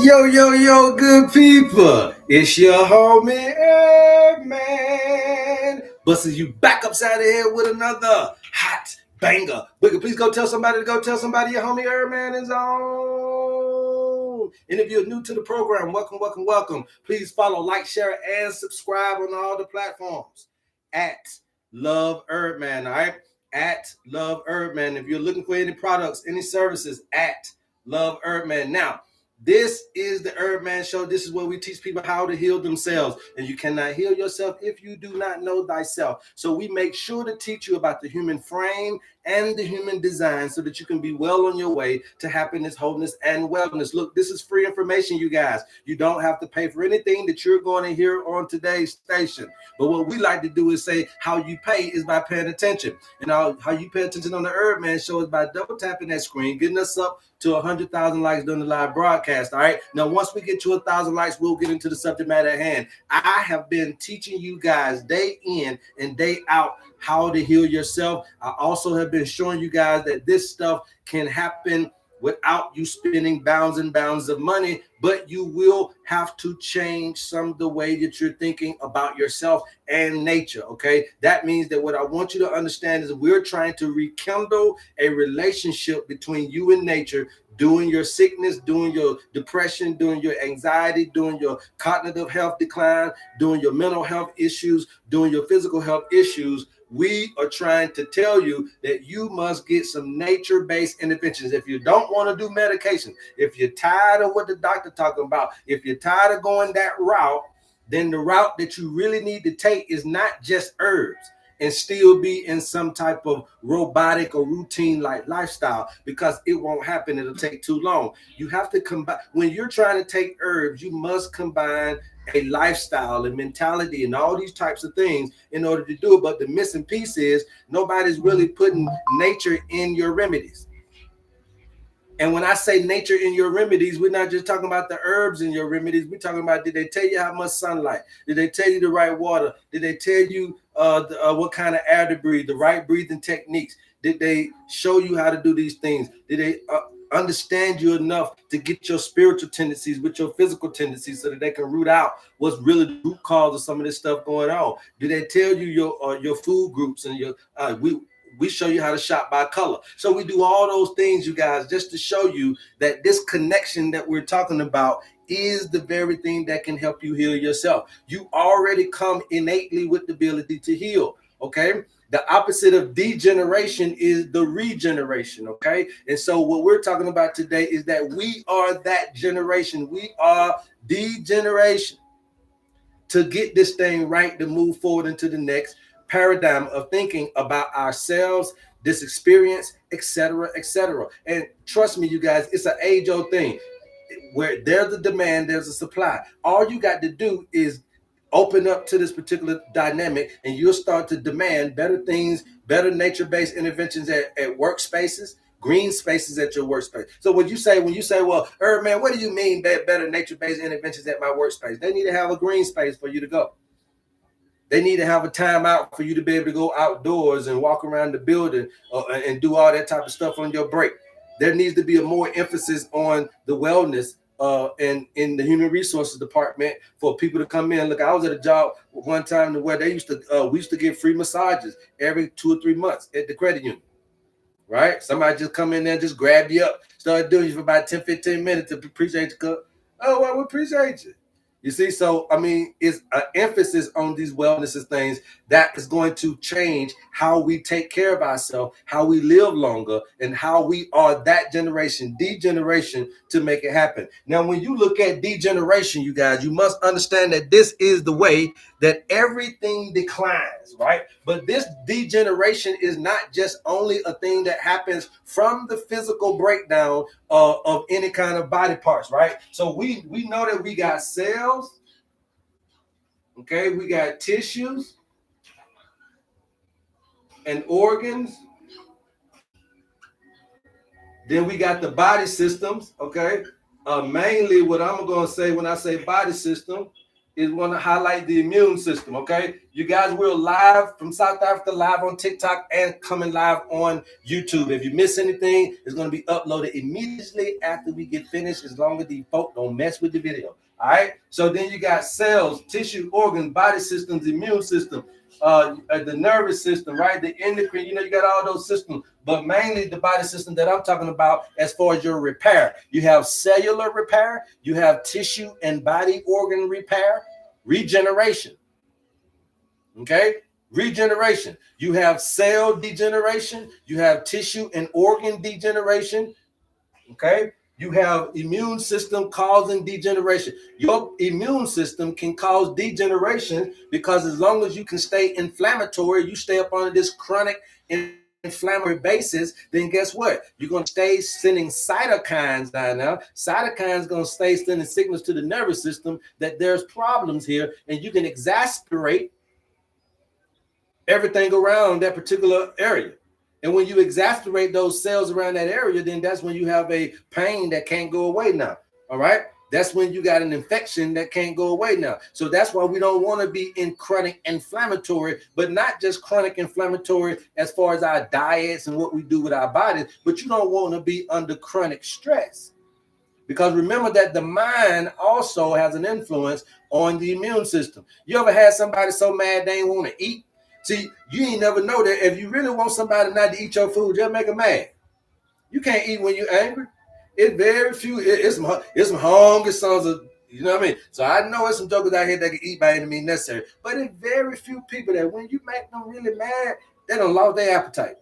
Yo, good people. It's your homie HerbMan. Busting you back upside the head with another hot banger. Boogie, please go tell somebody to go tell somebody your homie HerbMan is on. And if you're new to the program, welcome. Please follow, like, share, and subscribe on all the platforms at Love HerbMan, all right? At Love HerbMan. If you're looking for any products, any services, at Love HerbMan. Now, this is the HerbMan Show. This is where we teach people how to heal themselves. And you cannot heal yourself if you do not know thyself. So we make sure to teach you about the human frame and the human design so that you can be well on your way to happiness, wholeness, and wellness. Look, this is free information, you guys. You don't have to pay for anything that you're going to hear on today's station. But what we like to do is say how you pay is by paying attention. And how you pay attention on the HerbMan Show is by double tapping that screen, getting us up to 100,000 likes during the live broadcast. All right. Now, once we get to 1,000 likes, we'll get into the subject matter at hand. I have been teaching you guys day in and day out how to heal yourself. I also have been showing you guys that this stuff can happen without you spending bounds and bounds of money, but you will have to change some of the way that you're thinking about yourself and nature, okay? That means that what I want you to understand is we're trying to rekindle a relationship between you and nature during your sickness, during your depression, during your anxiety, during your cognitive health decline, during your mental health issues, during your physical health issues. We are trying to tell you that you must get some nature-based interventions. If you don't want to do medication, if you're tired of what the doctor talking about, if you're tired of going that route, then the route that you really need to take is not just herbs and still be in some type of robotic or routine like lifestyle, because it won't happen. It'll take too long. You have to combine. When you're trying to take herbs, you must combine a lifestyle and mentality and all these types of things in order to do it. But the missing piece is nobody's really putting nature in your remedies. And when I say nature in your remedies, we're not just talking about the herbs in your remedies. We're talking about, did they tell you how much sunlight? Did they tell you the right water? Did they tell you what kind of air to breathe, the right breathing techniques? Did they show you how to do these things? Did they understand you enough to get your spiritual tendencies with your physical tendencies so that they can root out what's really the root cause of some of this stuff going on? Did they tell you your food groups and your we show you how to shop by color. So we do all those things, you guys, just to show you that this connection that we're talking about is the very thing that can help you heal yourself. You already come innately with the ability to heal, okay? The opposite of degeneration is the regeneration, okay? And so what we're talking about today is that we are that generation. We are degeneration to get this thing right, to move forward into the next paradigm of thinking about ourselves, this experience, etc. And trust me, you guys, it's an age-old thing. Where there's a demand, there's a supply. All you got to do is open up to this particular dynamic, and you'll start to demand better things, better nature-based interventions at workspaces, green spaces at your workspace. So when you say, well, HerbMan, what do you mean better nature-based interventions at my workspace? They need to have a green space for you to go. They need to have a timeout for you to be able to go outdoors and walk around the building and do all that type of stuff on your break. There needs to be a more emphasis on the wellness and in the human resources department for people to come in. Look, I was at a job one time where we used to give free massages every 2 or 3 months at the credit union. Right? Somebody just come in there, just grab you up, start doing you for about 10, 15 minutes to appreciate you. Oh, well, we appreciate you. You see, so, I mean, it's an emphasis on these wellness things that is going to change how we take care of ourselves, how we live longer, and how we are that generation, degeneration, to make it happen. Now, when you look at degeneration, you guys, you must understand that this is the way that everything declines, right? But this degeneration is not just only a thing that happens from the physical breakdown of any kind of body parts, right? So we know that we got cells, okay? We got tissues and organs. Then we got the body systems, okay? Mainly what I'm going to say when I say body system is want to highlight the immune system, okay? You guys, we're live from South Africa, live on TikTok and coming live on YouTube. If you miss anything, it's going to be uploaded immediately after we get finished, as long as the folk don't mess with the video. All right? So then you got cells, tissue, organs, body systems, immune system, the nervous system, right? The endocrine, you got all those systems, but mainly the body system that I'm talking about as far as your repair. You have cellular repair, you have tissue and body organ repair, regeneration. Okay? Regeneration. You have cell degeneration, you have tissue and organ degeneration. Okay? You have immune system causing degeneration. Your immune system can cause degeneration because as long as you can stay inflammatory, you stay up on this chronic inflammatory basis, then guess what? You're going to stay sending cytokines down now. Cytokines going to stay sending signals to the nervous system that there's problems here, and you can exacerbate everything around that particular area. And when you exacerbate those cells around that area, then that's when you have a pain that can't go away now. All right? That's when you got an infection that can't go away now. So that's why we don't want to be in chronic inflammatory, but not just chronic inflammatory as far as our diets and what we do with our bodies, but you don't want to be under chronic stress. Because remember that the mind also has an influence on the immune system. You ever had somebody so mad they ain't want to eat? See, you ain't never know that if you really want somebody not to eat your food, just make them mad. You can't eat when you're angry. It's very few. It's some hungry sons of, you know what I mean? So I know there's some jokers out here that can eat by any means necessary. But it's very few people that when you make them really mad, they don't lose their appetite.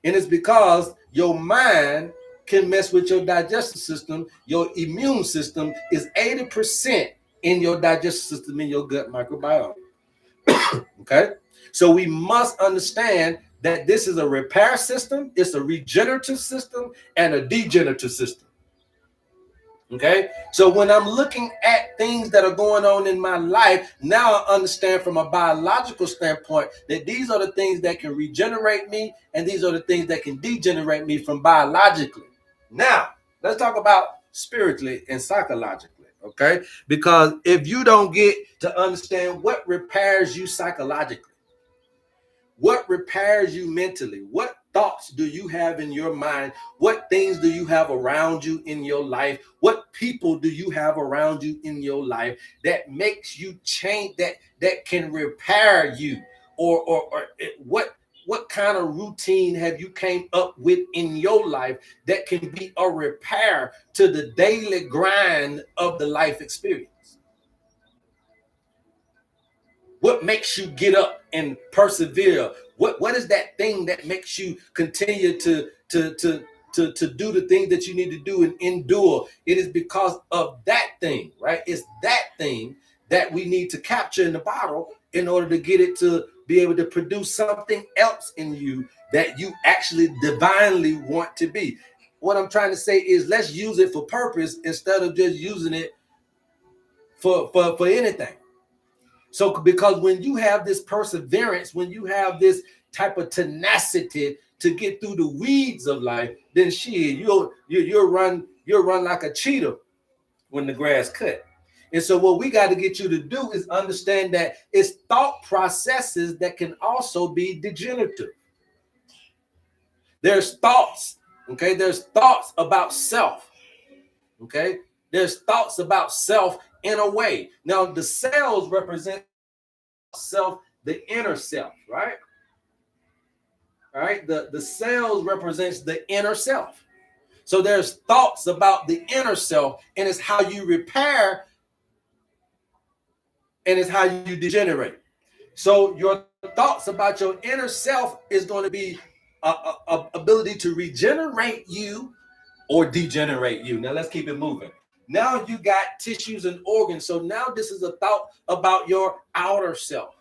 And it's because your mind can mess with your digestive system. Your immune system is 80% in your digestive system, in your gut microbiome. Okay? So we must understand that this is a repair system, it's a regenerative system, and a degenerative system. Okay? So when I'm looking at things that are going on in my life, now I understand from a biological standpoint that these are the things that can regenerate me, and these are the things that can degenerate me from biologically. Now, let's talk about spiritually and psychologically. Okay? Because if you don't get to understand what repairs you psychologically, what repairs you mentally, what thoughts do you have in your mind, what things do you have around you in your life, what people do you have around you in your life that makes you change, that can repair you, or what kind of routine have you came up with in your life that can be a repair to the daily grind of the life experience? What makes you get up and persevere? What is that thing that makes you continue to do the thing that you need to do and endure? It is because of that thing, right? It's that thing that we need to capture in the bottle in order to get it to be able to produce something else in you that you actually divinely want to be. What I'm trying to say is let's use it for purpose instead of just using it for anything. So because when you have this perseverance, when you have this type of tenacity to get through the weeds of life, then you'll run like a cheetah when the grass cut. And so what we got to get you to do is understand that it's thought processes that can also be degenerative. There's thoughts, okay? There's thoughts about self, okay? There's thoughts about self in a way. Now, the cells represent self, the inner self, right? All right, the cells represents the inner self. So there's thoughts about the inner self, and it's how you repair, and it's how you degenerate. So your thoughts about your inner self is going to be a ability to regenerate you or degenerate you. Now let's keep it moving. Now you got tissues and organs. So now this is a thought about your outer self.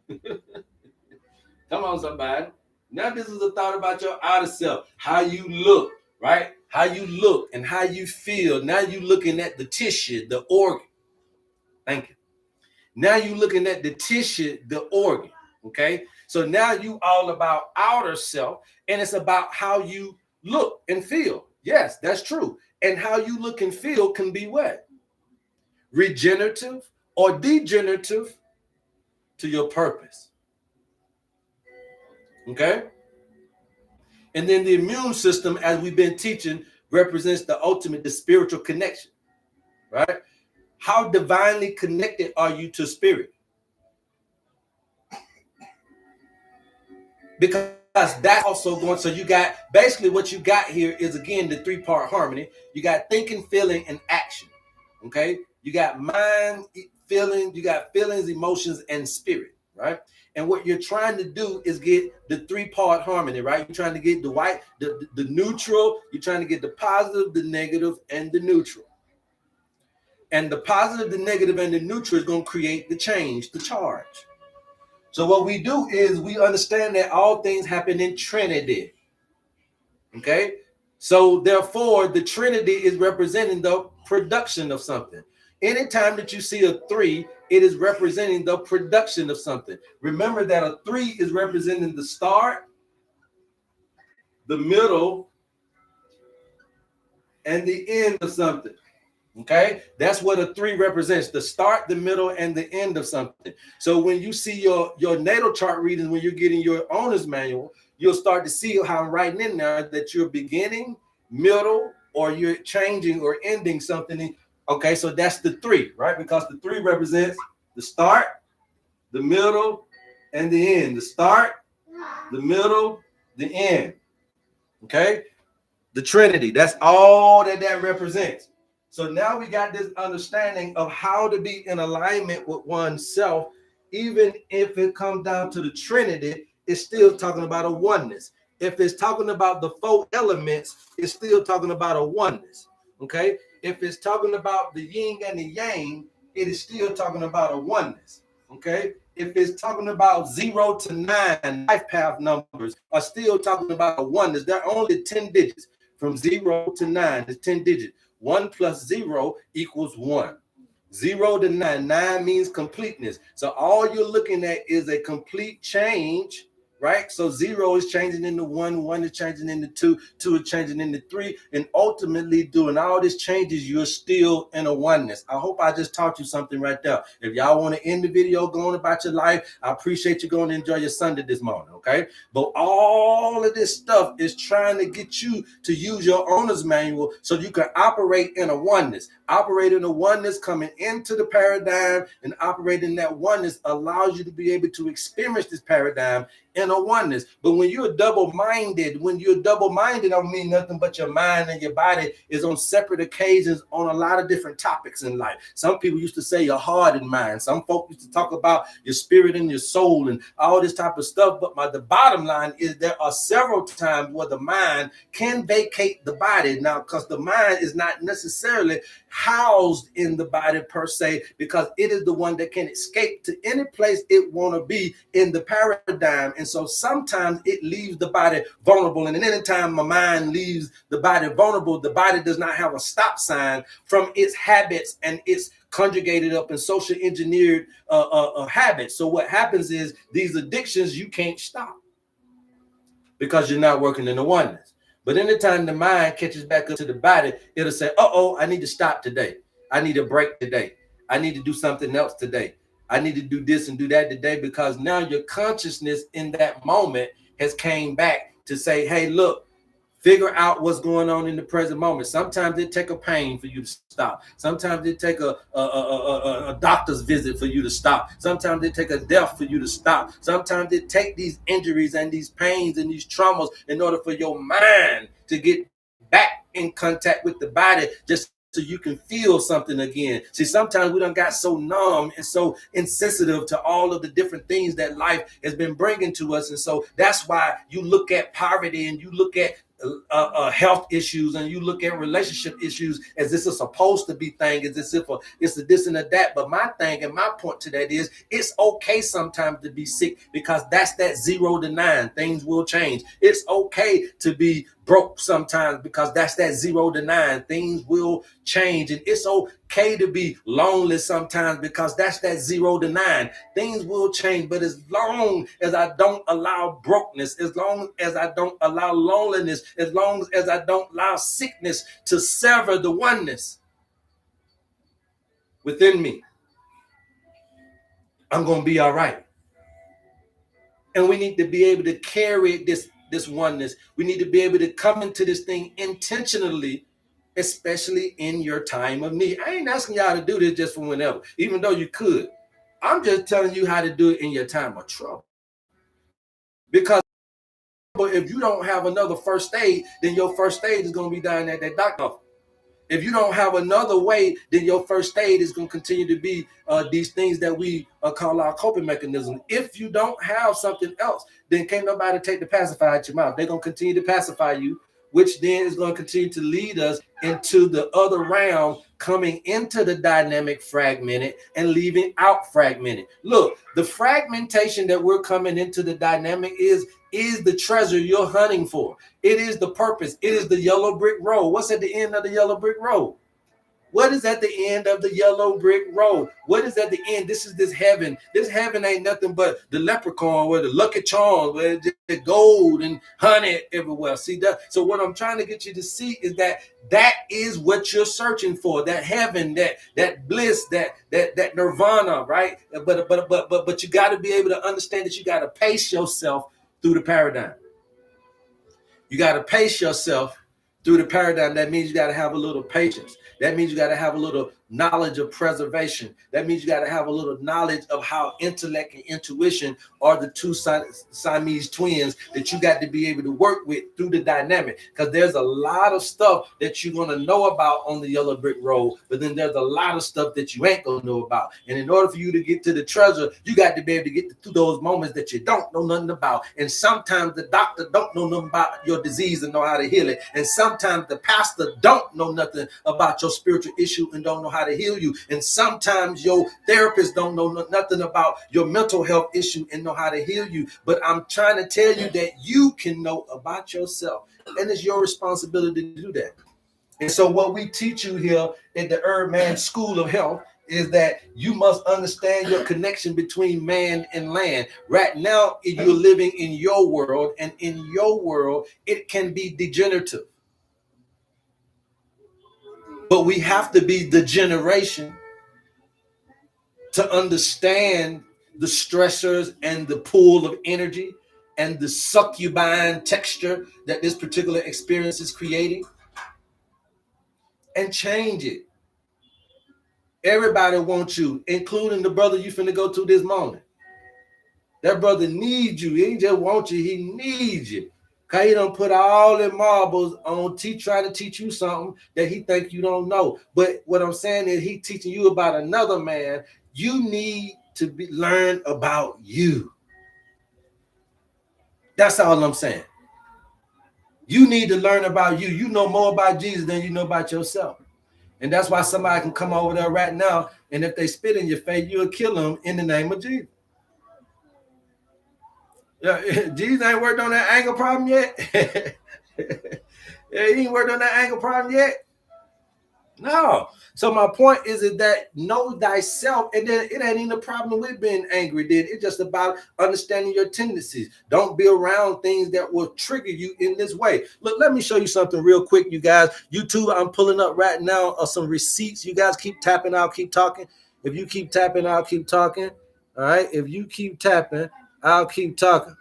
Come on, somebody. Now this is a thought about your outer self, how you look, right? How you look and how you feel. Now you're looking at the tissue, the organ. Thank you. Now you're looking at the tissue, the organ, okay? So now you all about outer self, and it's about how you look and feel. Yes, that's true. And how you look and feel can be what? Regenerative or degenerative to your purpose. Okay? And then the immune system, as we've been teaching, represents the ultimate, the spiritual connection, right? How divinely connected are you to spirit? Because that's also going, so you got, basically what you got here is, again, the three-part harmony. You got thinking, feeling, and action, okay? You got mind, feeling, you got feelings, emotions, and spirit, right? And what you're trying to do is get the three-part harmony, right? You're trying to get the white, the neutral, you're trying to get the positive, the negative, and the neutral. And the positive, the negative, and the neutral is going to create the change, the charge. So what we do is we understand that all things happen in Trinity. Okay? So therefore, the Trinity is representing the production of something. Anytime that you see a 3, it is representing the production of something. Remember that a 3 is representing the start, the middle, and the end of something. Okay, that's what a 3 represents: the start, the middle, and the end of something. So when you see your natal chart readings, when you're getting your owner's manual, you'll start to see how I'm writing in there that you're beginning, middle, or you're changing or ending something. Okay, so that's the 3, right? Because the 3 represents the start, the middle, and the end. The start, the middle, the end. Okay, the Trinity. That's all that represents. So now we got this understanding of how to be in alignment with oneself. Even if it comes down to the Trinity, it's still talking about a oneness. If it's talking about the 4 elements, it's still talking about a oneness. Okay? If it's talking about the yin and the yang, it is still talking about a oneness. Okay? If it's talking about 0 to 9, life path numbers are still talking about a oneness. They're only 10 digits. From 0 to 9 is 10 digits. 1 plus 0 equals 1. 0 to 9. 9 means completeness. So all you're looking at is a complete change, right? So 0 is changing into 1, 1 is changing into 2, 2 is changing into 3, and ultimately doing all these changes, you're still in a oneness. I hope I just taught you something right there. If y'all want to end the video going about your life, I appreciate you going to enjoy your Sunday this morning, okay? But all of this stuff is trying to get you to use your owner's manual so you can operate in a oneness. Operate in a oneness, coming into the paradigm and operating that oneness allows you to be able to experience this paradigm in a oneness. But when you're double-minded, I don't mean nothing but your mind and your body is on separate occasions on a lot of different topics in life. Some people used to say your heart and mind. Some folks used to talk about your spirit and your soul and all this type of stuff. But the bottom line is there are several times where the mind can vacate the body. Now, because the mind is not necessarily housed in the body per se, because it is the one that can escape to any place it want to be in the paradigm. And so sometimes it leaves the body vulnerable. And anytime my mind leaves the body vulnerable, the body does not have a stop sign from its habits and its conjugated up and social engineered habits. So what happens is these addictions you can't stop because you're not working in the oneness. But anytime the mind catches back up to the body, it'll say, uh-oh, I need to stop today. I need a break today. I need to do something else today. I need to do this and do that today, because now your consciousness in that moment has came back to say, hey, look, figure out what's going on in the present moment. Sometimes it take a pain for you to stop. Sometimes it take a doctor's visit for you to stop. Sometimes it take a death for you to stop. Sometimes it take these injuries and these pains and these traumas in order for your mind to get back in contact with the body, just so you can feel something again. See, sometimes we done got so numb and so insensitive to all of the different things that life has been bringing to us. And so that's why you look at poverty and you look at health issues and you look at relationship issues as this is supposed to be thing, as this if it's a this and a that. But my thing and my point to that is it's okay sometimes to be sick, because that's that 0 to 9. Things will change. It's okay to be broke sometimes, because that's that 0 to 9. Things will change. And it's okay to be lonely sometimes, because that's that 0 to 9. Things will change. But as long as I don't allow brokenness, as long as I don't allow loneliness, as long as I don't allow sickness to sever the oneness within me, I'm going to be all right. And we need to be able to carry this oneness. We need to be able to come into this thing intentionally, especially in your time of need. I ain't asking y'all to do this just for whenever, even though you could. I'm just telling you how to do it in your time of trouble. Because if you don't have another first aid, then your first aid is going to be down at that doctor office. If you don't have another way, then your first aid is going to continue to be these things that we call our coping mechanism. If you don't have something else, then can't nobody take the pacifier out your mouth. They're going to continue to pacify you, which then is going to continue to lead us into the other realm, coming into the dynamic fragmented and leaving out fragmented. Look, the fragmentation that we're coming into the dynamic is the treasure you're hunting for. It is the purpose. It is the yellow brick road. What's at the end of the yellow brick road? What is at the end of the yellow brick road? What is at the end? This is this heaven. This heaven ain't nothing but the leprechaun with the lucky charms, where the gold and honey everywhere. See that? So what I'm trying to get you to see is that is what you're searching for. That heaven, that bliss, that nirvana, right? But you got to be able to understand that you got to pace yourself through the paradigm. You got to pace yourself through the paradigm. That means you got to have a little patience. That means you got to have a little knowledge of preservation. That means you got to have a little knowledge of how intellect and intuition are the two Siamese twins that you got to be able to work with through the dynamic. Because there's a lot of stuff that you're going to know about on the yellow brick road, but then there's a lot of stuff that you ain't going to know about. And in order for you to get to the treasure, you got to be able to get through those moments that you don't know nothing about. And sometimes the doctor don't know nothing about your disease and know how to heal it. And sometimes the pastor don't know nothing about your spiritual issue and don't know how to heal you. And sometimes your therapist don't know nothing about your mental health issue and know how to heal you. But I'm trying to tell you that you can know about yourself, and it's your responsibility to do that. And so what we teach you here at the HerbMan School of Health is that you must understand your connection between man and land. Right now, you're living in your world, and in your world, it can be degenerative. But we have to be the generation to understand the stressors and the pool of energy and the succubine texture that this particular experience is creating, and change it. Everybody wants you, including the brother you finna go to this morning. That brother needs you. He ain't just want you, he needs you. Cause he done put all the marbles on trying to teach you something that he think you don't know. But what I'm saying is he teaching you about another man. You need to learn about you. That's all I'm saying. You need to learn about you. You know more about Jesus than you know about yourself. And that's why somebody can come over there right now, and if they spit in your face, you'll kill them in the name of Jesus. Yeah, Jesus ain't worked on that anger problem yet. Yeah, he ain't worked on that anger problem yet. No. So my point is that know thyself, and then it ain't even a problem with being angry. Then it's just about understanding your tendencies. Don't be around things that will trigger you in this way. Look, let me show you something real quick, you guys. YouTube, I'm pulling up right now some receipts. You guys keep tapping, I'll keep talking. If you keep tapping, I'll keep talking. All right. If you keep tapping, I'll keep talking.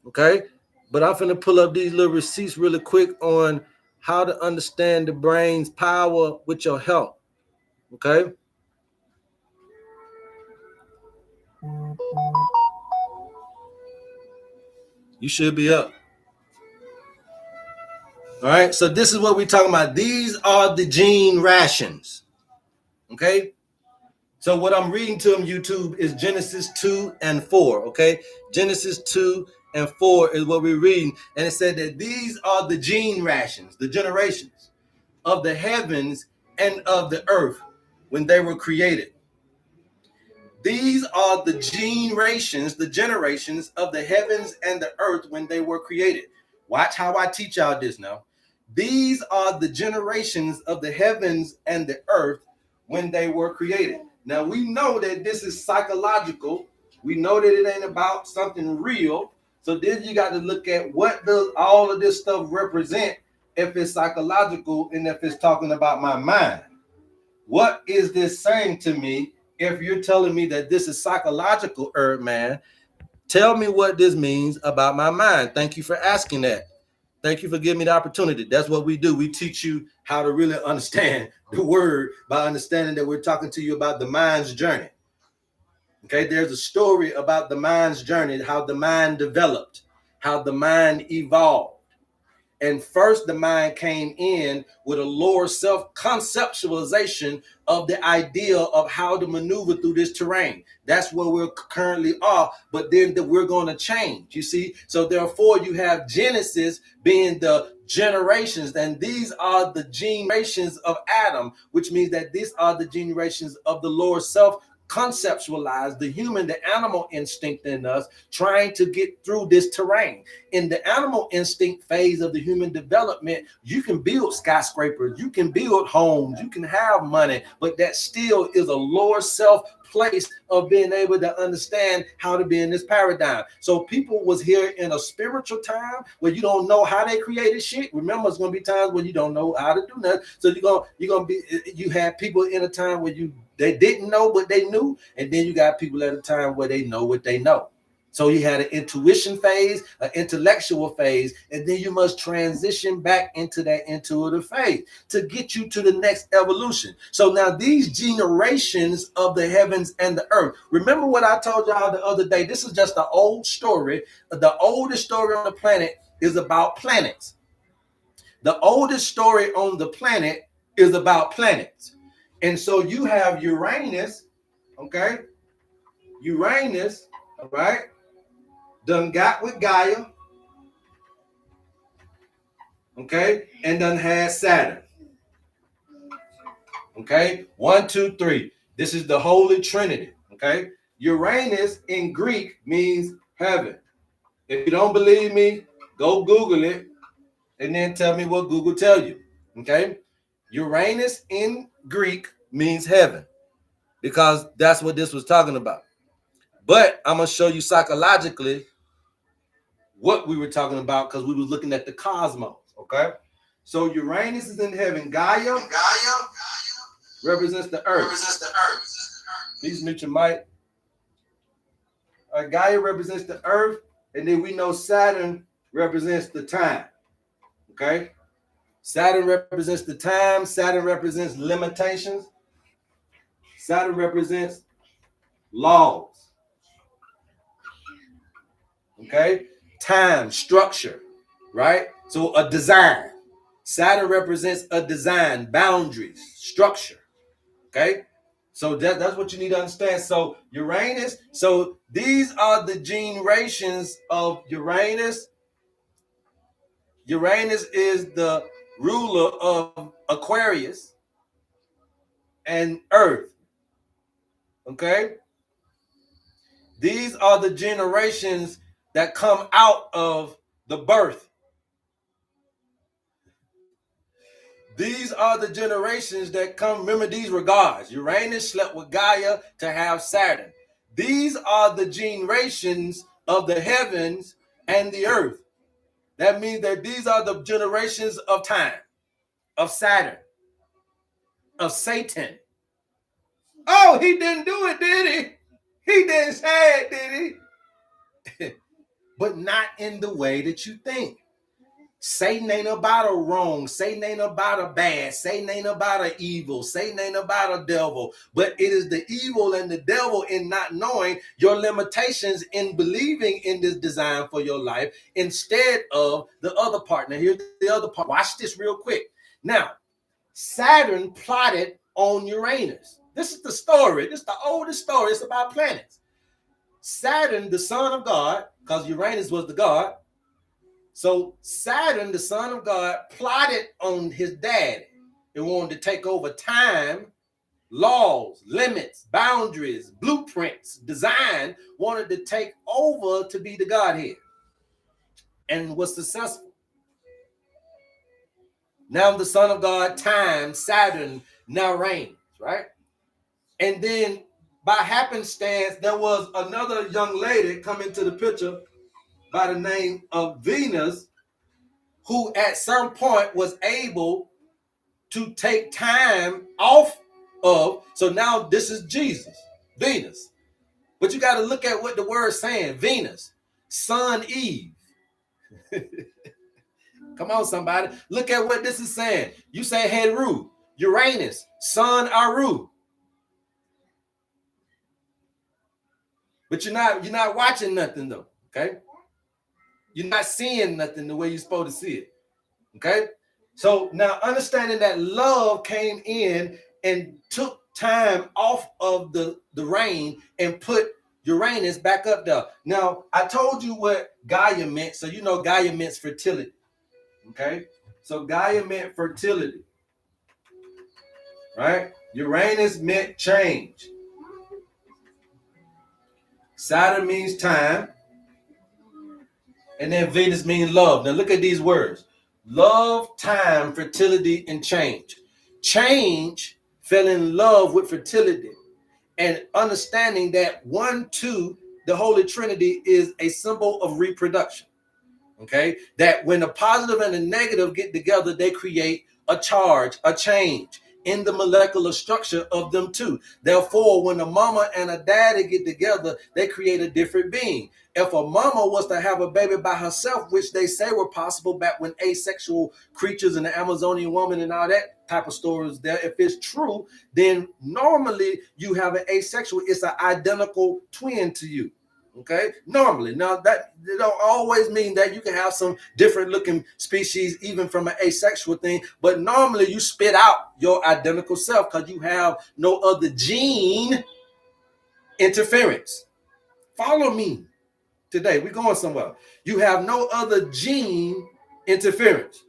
Okay. But I'm finna pull up these little receipts really quick on how to understand the brain's power with your health. Okay. You should be up. All right. So this is what we're talking about. These are the gene rations. Okay. So what I'm reading to them, YouTube, is Genesis 2 and 4. Okay. Genesis 2 and 4 is what we're reading. And it said that these are the gene rations, the generations of the heavens and of the earth when they were created. These are the generations of the heavens and the earth when they were created. Watch how I teach y'all this now. These are the generations of the heavens and the earth when they were created. Now we know that this is psychological. We know that it ain't about something real. So then you got to look at what does all of this stuff represent if it's psychological and if it's talking about my mind. What is this saying to me if you're telling me that this is psychological, HerbMan, tell me what this means about my mind. Thank you for asking that. Thank you for giving me the opportunity. That's what we do. We teach you how to really understand the word by understanding that we're talking to you about the mind's journey. Okay, there's a story about the mind's journey, how the mind developed, how the mind evolved. And first, the mind came in with a lower self-conceptualization of the idea of how to maneuver through this terrain. That's where we're currently are, but then we're going to change, you see? So therefore, you have Genesis being the generations, and these are the generations of Adam, which means that these are the generations of the lower self conceptualize the human, the animal instinct in us trying to get through this terrain. In the animal instinct phase of the human development, you can build skyscrapers, you can build homes, you can have money, but that still is a lower self place of being able to understand how to be in this paradigm. So people was here in a spiritual time where you don't know how they created shit. Remember, it's gonna be times when you don't know how to do nothing. So you have people in a time where they didn't know but they knew, and then you got people at a time where they know what they know. So you had an intuition phase, an intellectual phase, and then you must transition back into that intuitive phase to get you to the next evolution. So now these generations of the heavens and the earth. Remember what I told y'all the other day? This is just an old story. The oldest story on the planet is about planets. The oldest story on the planet is about planets. And so you have Uranus, okay? Uranus, all right? Done got with Gaia, okay, and done had Saturn, okay. 1, 2, 3. This is the Holy Trinity, okay. Uranus in Greek means heaven. If you don't believe me, go Google it, and then tell me what Google tell you, okay. Uranus in Greek means heaven, because that's what this was talking about. But I'm gonna show you psychologically what we were talking about, because we were looking at the cosmos, okay? So Uranus is in heaven. Gaia represents the earth. Please mute your mic. Gaia represents the earth, and then we know Saturn represents the time, okay? Saturn represents the time. Saturn represents limitations. Saturn represents laws, okay? Time, structure, right? So a design. Saturn represents a design, boundaries, structure, okay? So that's what you need to understand. So Uranus, so these are the generations of Uranus. Uranus is the ruler of Aquarius and Earth, okay? These are the generations that come out of the birth. These are the generations that come. Remember, these were gods. Uranus slept with Gaia to have Saturn. These are the generations of the heavens and the earth. That means that these are the generations of time, of Saturn, of Satan. Oh, he didn't do it, did he? He didn't say it, did he? But not in the way that you think. Satan ain't about a wrong. Satan ain't about a bad. Satan ain't about a evil. Satan ain't about a devil. But it is the evil and the devil in not knowing your limitations in believing in this design for your life instead of the other part. Now, here's the other part. Watch this real quick. Now, Saturn plotted on Uranus. This is the story. This is the oldest story. It's about planets. Saturn, the son of God, because Uranus was the god. So Saturn, the son of God, plotted on his daddy and wanted to take over time, laws, limits, boundaries, blueprints, design, wanted to take over to be the Godhead, and was successful. Now the son of God, time, Saturn, now reigns, right? And then by happenstance, there was another young lady come into the picture by the name of Venus, who at some point was able to take time off of. So now this is Jesus. Venus. But you got to look at what the word's saying. Venus, Sun, Eve. Come on, somebody. Look at what this is saying. You say Heru, Uranus, Sun, Aru. But you're not watching nothing though, okay? You're not seeing nothing the way you're supposed to see it, okay? So now understanding that love came in and took time off of the rain and put Uranus back up there. Now, I told you what Gaia meant, so you know Gaia means fertility, okay? So Gaia meant fertility, right? Uranus meant change. Saturn means time. And then Venus means love. Now look at these words. Love, time, fertility, and change. Change fell in love with fertility and understanding that 1, 2, the Holy Trinity is a symbol of reproduction. Okay? That when the positive and the negative get together, they create a charge, a change in the molecular structure of them two. Therefore, when a mama and a daddy get together, they create a different being. If a mama was to have a baby by herself, which they say were possible back when asexual creatures and the Amazonian woman and all that type of stories there, if it's true, then normally you have an asexual, it's an identical twin to you. Okay, normally. Now that it don't always mean that you can have some different looking species even from an asexual thing, but normally you spit out your identical self because you have no other gene interference. Follow me today. We're going somewhere. You have no other gene interference.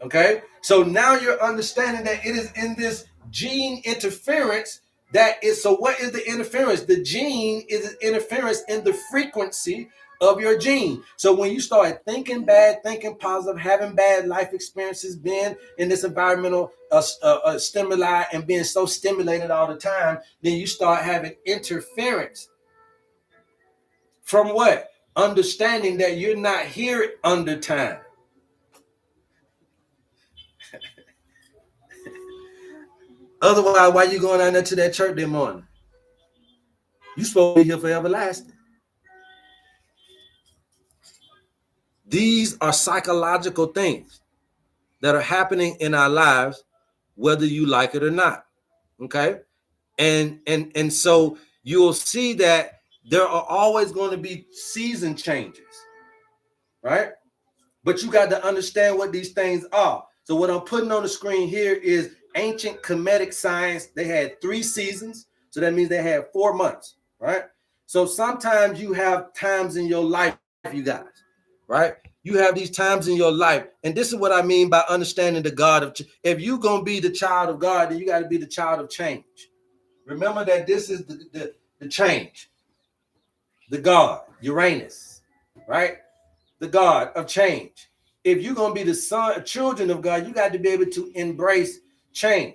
Okay, so now you're understanding that it is in this gene interference that is. So what is the interference? The gene is an interference in the frequency of your gene. So when you start thinking bad, thinking positive, having bad life experiences, being in this environmental stimuli and being so stimulated all the time, then you start having interference from what? Understanding that you're not here under time. Otherwise, why you going down there to that church that morning? You supposed to be here for everlasting. These are psychological things that are happening in our lives, whether you like it or not. Okay, and so you'll see that there are always going to be season changes, right? But you got to understand what these things are. So what I'm putting on the screen here is ancient Kemetic science. They had 3 seasons, so that means they had 4 months, right? So sometimes you have times in your life, you guys, right? You have these times in your life, and this is what I mean by understanding the God of. If you're gonna be the child of God, then you got to be the child of change. Remember that this is the change, the God, Uranus, right? The God of change. If you're going to be the children of God, you got to be able to embrace change.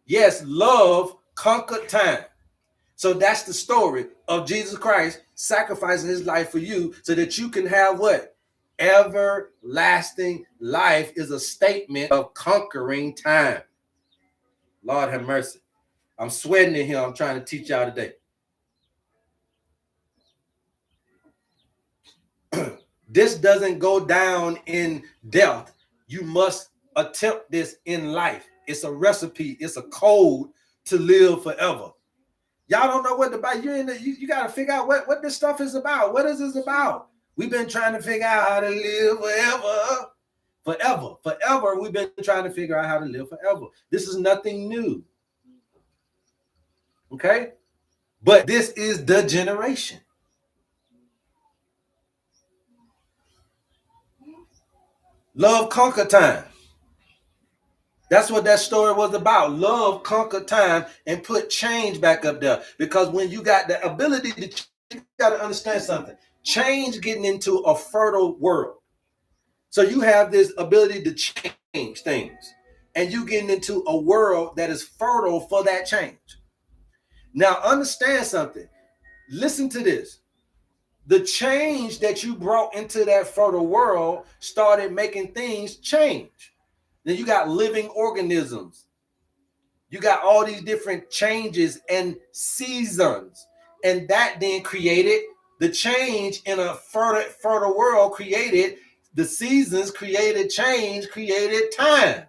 Yes, love conquered time. So that's the story of Jesus Christ sacrificing his life for you so that you can have what? Everlasting life is a statement of conquering time. Lord have mercy. I'm sweating in here. I'm trying to teach y'all today. This doesn't go down in death. You must attempt this in life. It's a recipe. It's a code to live forever. Y'all don't know what the Bible. You got to figure out what this stuff is about. What is this about? We've been trying to figure out how to live forever. We've been trying to figure out how to live forever. This is nothing new. Okay, but this is the generation. Love conquer time. That's what that story was about. Love conquered time and put change back up there. Because when you got the ability to change, you got to understand something. Change getting into a fertile world. So you have this ability to change things. And you getting into a world that is fertile for that change. Now understand something. Listen to this. The change that you brought into that fertile world started making things change. Then you got living organisms. You got all these different changes and seasons. And that then created the change in a fertile world, created the seasons, created change, created time.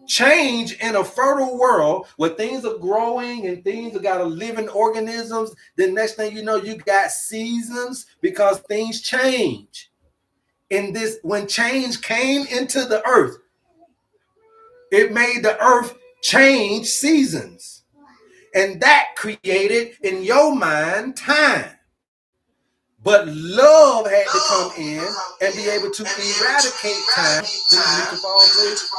Change in a fertile world where things are growing and things have got living organisms. The next thing you know, you got seasons because things change. In this, when change came into the earth, it made the earth change seasons. And that created in your mind time. But love had to come in and be able to eradicate time. Please,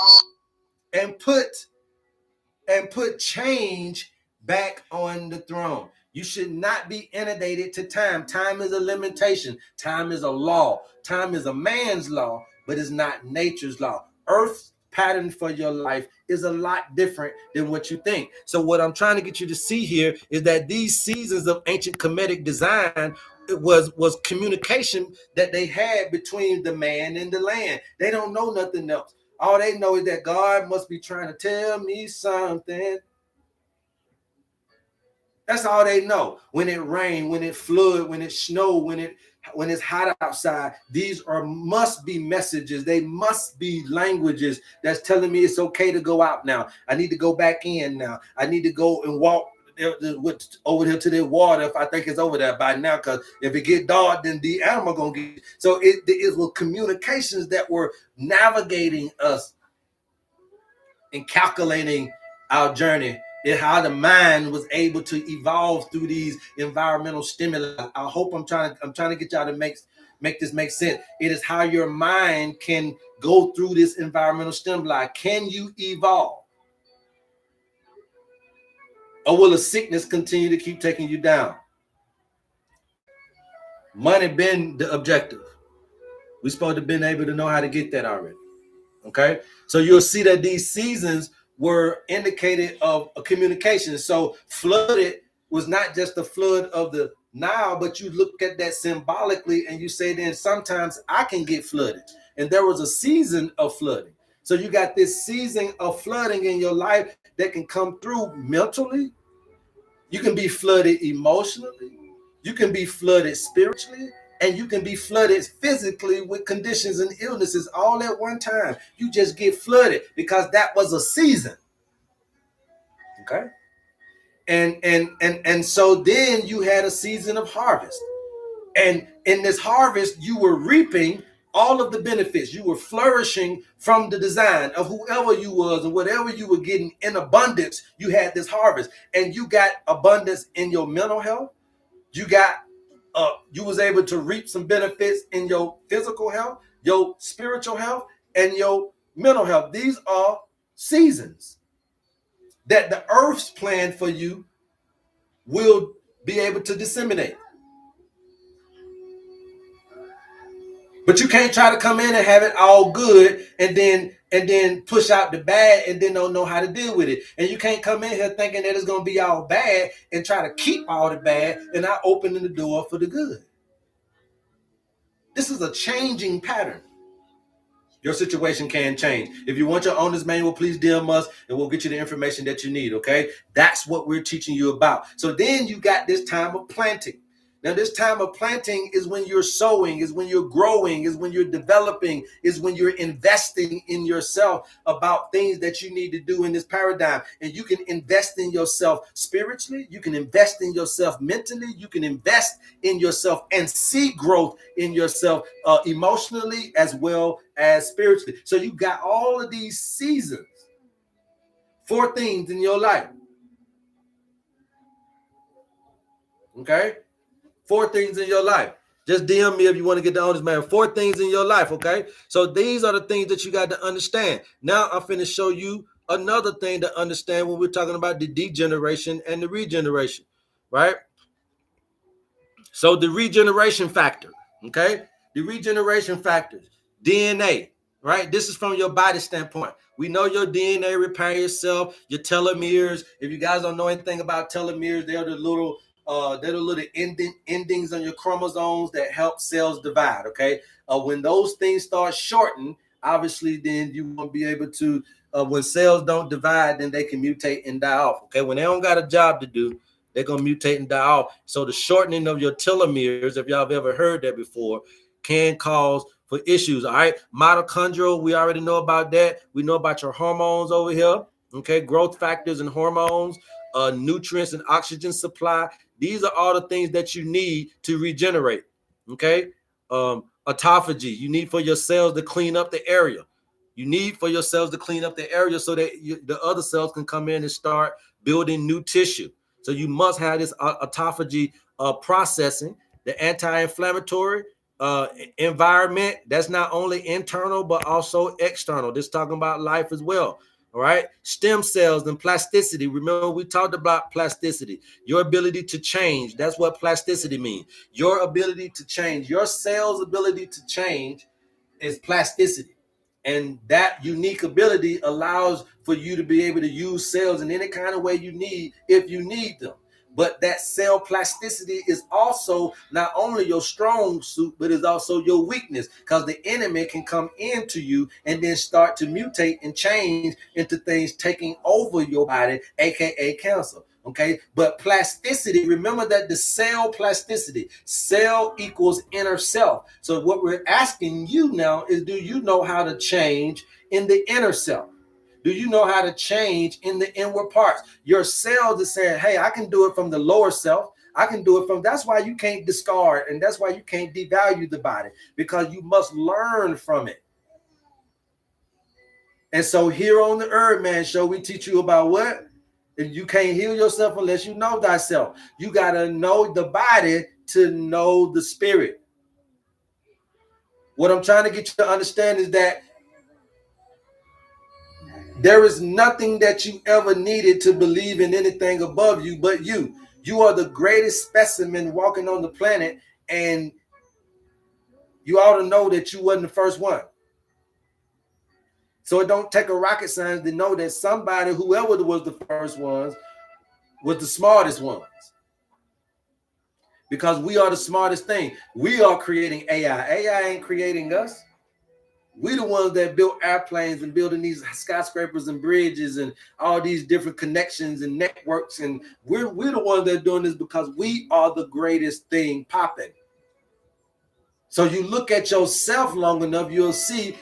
and put change back on the throne. You should not be inundated to time. Time is a limitation. Time is a law. Time is a man's law, but it's not nature's law. Earth's pattern for your life is a lot different than what you think. So what I'm trying to get you to see here is that these seasons of ancient Kemetic design, it was communication that they had between the man and the land. They don't know nothing else. All they know is that God must be trying to tell me something. That's all they know. When it rain, when it flood, when it snow, when it's hot outside, these must be messages. They must be languages that's telling me it's okay to go out now. I need to go back in now. I need to go and walk over here to the water if I think it's over there by now, because if it get dark, then the animal gonna get. So it was communications that were navigating us and calculating our journey, and how the mind was able to evolve through these environmental stimuli. I hope I'm trying to get y'all to make this make sense. It is how your mind can go through this environmental stimuli. Can you evolve? Or will a sickness continue to keep taking you down? Money been the objective. We're supposed to been able to know how to get that already. Okay, so you'll see that these seasons were indicated of a communication. So flooded was not just the flood of the Nile, but you look at that symbolically and you say, then sometimes I can get flooded. And there was a season of flooding. So you got this season of flooding in your life that can come through mentally. You can be flooded emotionally. You can be flooded spiritually. And you can be flooded physically with conditions and illnesses all at one time. You just get flooded because that was a season. Okay. And so then you had a season of harvest. And in this harvest, you were reaping all of the benefits. You were flourishing from the design of whoever you was and whatever you were getting in abundance. You had this harvest, and you got abundance in your mental health. You was able to reap some benefits in your physical health, your spiritual health, and your mental health. These are seasons that the earth's plan for you will be able to disseminate. But you can't try to come in and have it all good and then push out the bad and then don't know how to deal with it. And you can't come in here thinking that it's going to be all bad and try to keep all the bad and not opening the door for the good. This is a changing pattern. Your situation can change. If you want your owner's manual, please DM us and we'll get you the information that you need, okay? That's what we're teaching you about. So then you got this time of planting. Now, this time of planting is when you're sowing, is when you're growing, is when you're developing, is when you're investing in yourself about things that you need to do in this paradigm. And you can invest in yourself spiritually. You can invest in yourself mentally. You can invest in yourself and see growth in yourself emotionally as well as spiritually. So you got all of these seasons, 4 things in your life. Okay? 4 things in your life. Just DM me if you want to get the owner's manual. 4 things in your life, okay? So these are the things that you got to understand. Now I'm finna show you another thing to understand when we're talking about the degeneration and the regeneration, right? So the regeneration factor, okay? The regeneration factors, DNA, right? This is from your body standpoint. We know your DNA repair yourself, your telomeres. If you guys don't know anything about telomeres, they're the little endings on your chromosomes that help cells divide. Okay, when those things start shortening, obviously, then you won't be able to when cells don't divide, then they can mutate and die off. Okay, when they don't got a job to do, they're gonna mutate and die off. So the shortening of your telomeres, if y'all have ever heard that before, can cause for issues. All right, mitochondrial, we already know about that. We know about your hormones over here. Okay, growth factors and hormones, nutrients and oxygen supply. These are all the things that you need to regenerate. Okay, autophagy, you need for your cells to clean up the area. You need for your cells to clean up the area so that the other cells can come in and start building new tissue. So you must have this autophagy processing, the anti-inflammatory environment. That's not only internal but also external. This talking about life as well. All right, stem cells and plasticity. Remember, we talked about plasticity, your ability to change. That's what plasticity means. Your ability to change, your cell's ability to change is plasticity. And that unique ability allows for you to be able to use cells in any kind of way you need if you need them. But that cell plasticity is also not only your strong suit, but it's also your weakness, because the enemy can come into you and then start to mutate and change into things taking over your body, aka cancer. Okay, but plasticity, remember that the cell plasticity, cell equals inner self. So what we're asking you now is, do you know how to change in the inner self? Do you know how to change in the inward parts? Your cells are saying, hey, I can do it from the lower self. I can do it from, that's why you can't discard, and that's why you can't devalue the body, because you must learn from it. And so here on the HerbMan Show, we teach you about what? If you can't heal yourself unless you know thyself. You got to know the body to know the spirit. What I'm trying to get you to understand is that there is nothing that you ever needed to believe in anything above you but you. You are the greatest specimen walking on the planet, and you ought to know that you wasn't the first one. So it don't take a rocket science to know that somebody, whoever was the first ones, was the smartest ones. Because we are the smartest thing. We are creating AI. AI ain't creating us. We the ones that built airplanes and building these skyscrapers and bridges and all these different connections and networks. And we're the ones that are doing this because we are the greatest thing popping. So you look at yourself long enough, you'll see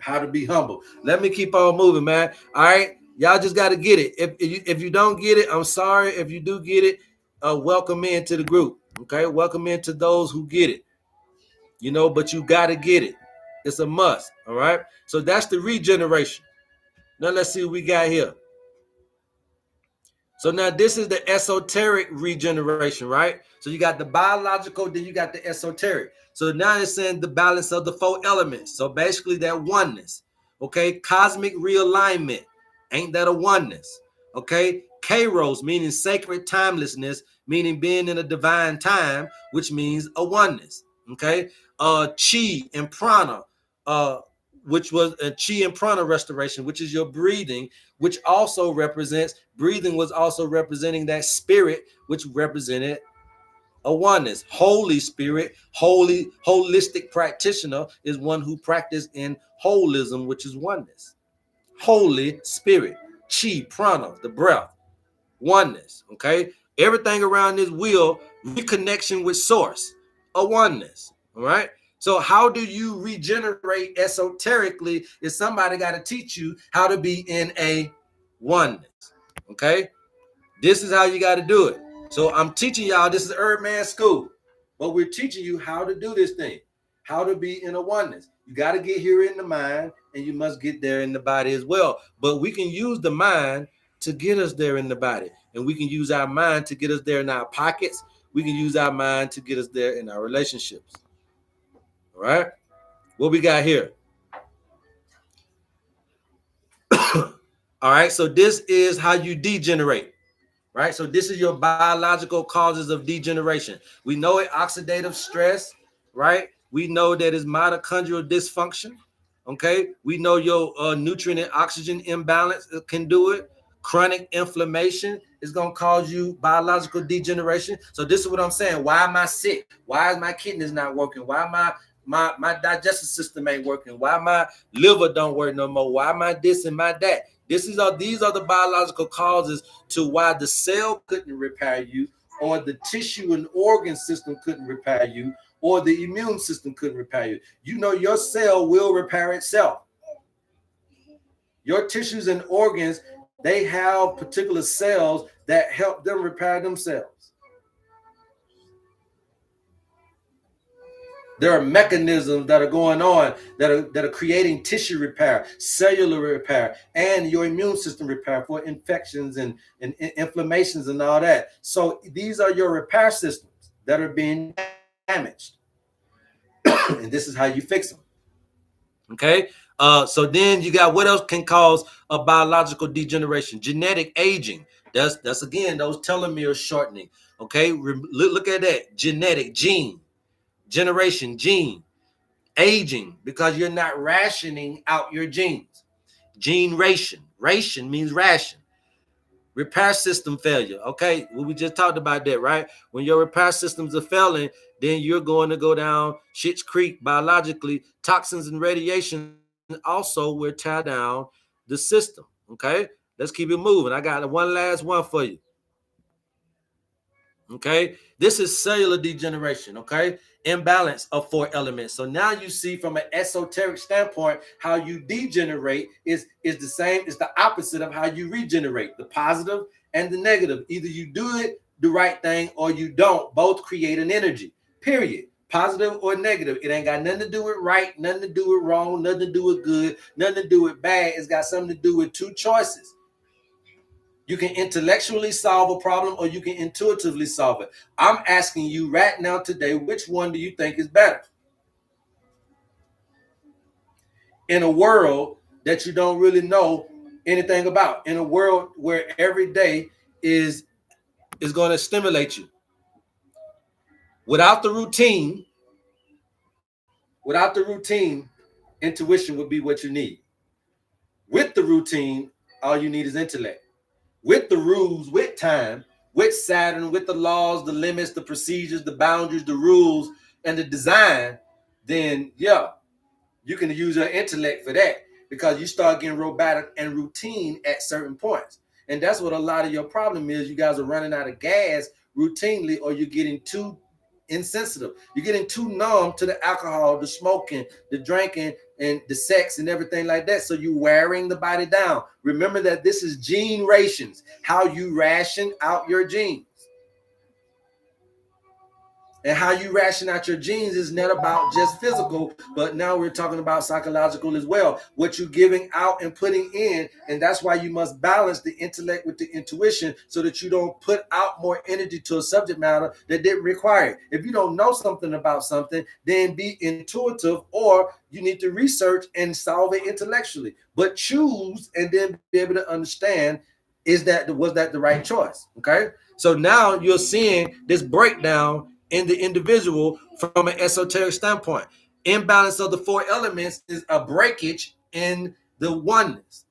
how to be humble. Let me keep on moving, man. All right. Y'all just got to get it. If you don't get it, I'm sorry. If you do get it, welcome into the group. Okay. Welcome into those who get it. But you got to get it. It's a must. All right. So that's the regeneration. Now let's see what we got here. So now this is the esoteric regeneration, right? So you got the biological, then you got the esoteric. So now it's saying the balance of the four elements. So basically that oneness, okay? Cosmic realignment, ain't that a oneness? Okay? Kairos, meaning sacred timelessness, meaning being in a divine time, which means a oneness, okay? Chi and prana, which was a chi and prana restoration, which is your breathing, which also represents, breathing was also representing that spirit, which represented a oneness. Holy Spirit, holistic practitioner is one who practices in holism, which is oneness. Holy Spirit, chi, prana, the breath, oneness, okay? Everything around this wheel, reconnection with source, a oneness, all right? So how do you regenerate esoterically if somebody got to teach you how to be in a oneness, okay? This is how you got to do it. So I'm teaching y'all, this is HerbMan School, but we're teaching you how to do this thing, how to be in a oneness. You got to get here in the mind, and you must get there in the body as well. But we can use the mind to get us there in the body, and we can use our mind to get us there in our pockets. We can use our mind to get us there in our relationships. All right, what we got here? All right, so this is how you degenerate, right? So this is your biological causes of degeneration. We know it, oxidative stress, right? We know that it's mitochondrial dysfunction, okay? We know your nutrient and oxygen imbalance can do it. Chronic inflammation is going to cause you biological degeneration. So this is what I'm saying. Why am I sick? Why is my kidneys not working? Why am I my digestive system ain't working, why my liver don't work no more, why my this and my that. These are the biological causes to why the cell couldn't repair you, or the tissue and organ system couldn't repair you, or the immune system couldn't repair you. You know, your cell will repair itself. Your tissues and organs, they have particular cells that help them repair themselves. There are mechanisms that are going on that are creating tissue repair, cellular repair, and your immune system repair for infections and inflammations and all that. So these are your repair systems that are being damaged. And this is how you fix them. Okay. So then you got, what else can cause a biological degeneration? Genetic aging. That's again those telomeres shortening. Okay. Look at that. Genetic, gene, generation, gene, aging, because you're not rationing out your genes. Gene ration. Ration means ration. Repair system failure. Okay, well, we just talked about that, right? When your repair systems are failing, then you're going to go down shit's creek biologically. Toxins and radiation also will tear down the system. Okay, let's keep it moving. I got one last one for you. Okay, this is cellular degeneration. Okay, imbalance of 4 elements. So now you see from an esoteric standpoint how you degenerate is the same, is the opposite of how you regenerate, the positive and the negative. Either you do it the right thing or you don't. Both create an energy, period. Positive or negative. It ain't got nothing to do with right, nothing to do with wrong, nothing to do with good, nothing to do with bad. It's got something to do with two choices. You can intellectually solve a problem or you can intuitively solve it. I'm asking you right now today, which one do you think is better? In a world that you don't really know anything about, in a world where every day is going to stimulate you. Without the routine, intuition would be what you need. With the routine, all you need is intellect. With the rules, with time, with Saturn, with the laws, the limits, the procedures, the boundaries, the rules, and the design, then yeah, you can use your intellect for that, because you start getting robotic and routine at certain points. And that's what a lot of your problem is. You guys are running out of gas routinely, or you're getting too insensitive. You're getting too numb to the alcohol, the smoking, the drinking, and the sex and everything like that. So you're wearing the body down. Remember that this is gene rations, how you ration out your genes. And how you ration out your genes is not about just physical, but now we're talking about psychological as well. What you're giving out and putting in, and that's why you must balance the intellect with the intuition so that you don't put out more energy to a subject matter that didn't require it. If you don't know something about something, then be intuitive, or you need to research and solve it intellectually. But choose and then be able to understand, was that the right choice? Okay, so now you're seeing this breakdown in the individual from an esoteric standpoint. Imbalance of the 4 elements is a breakage in the oneness.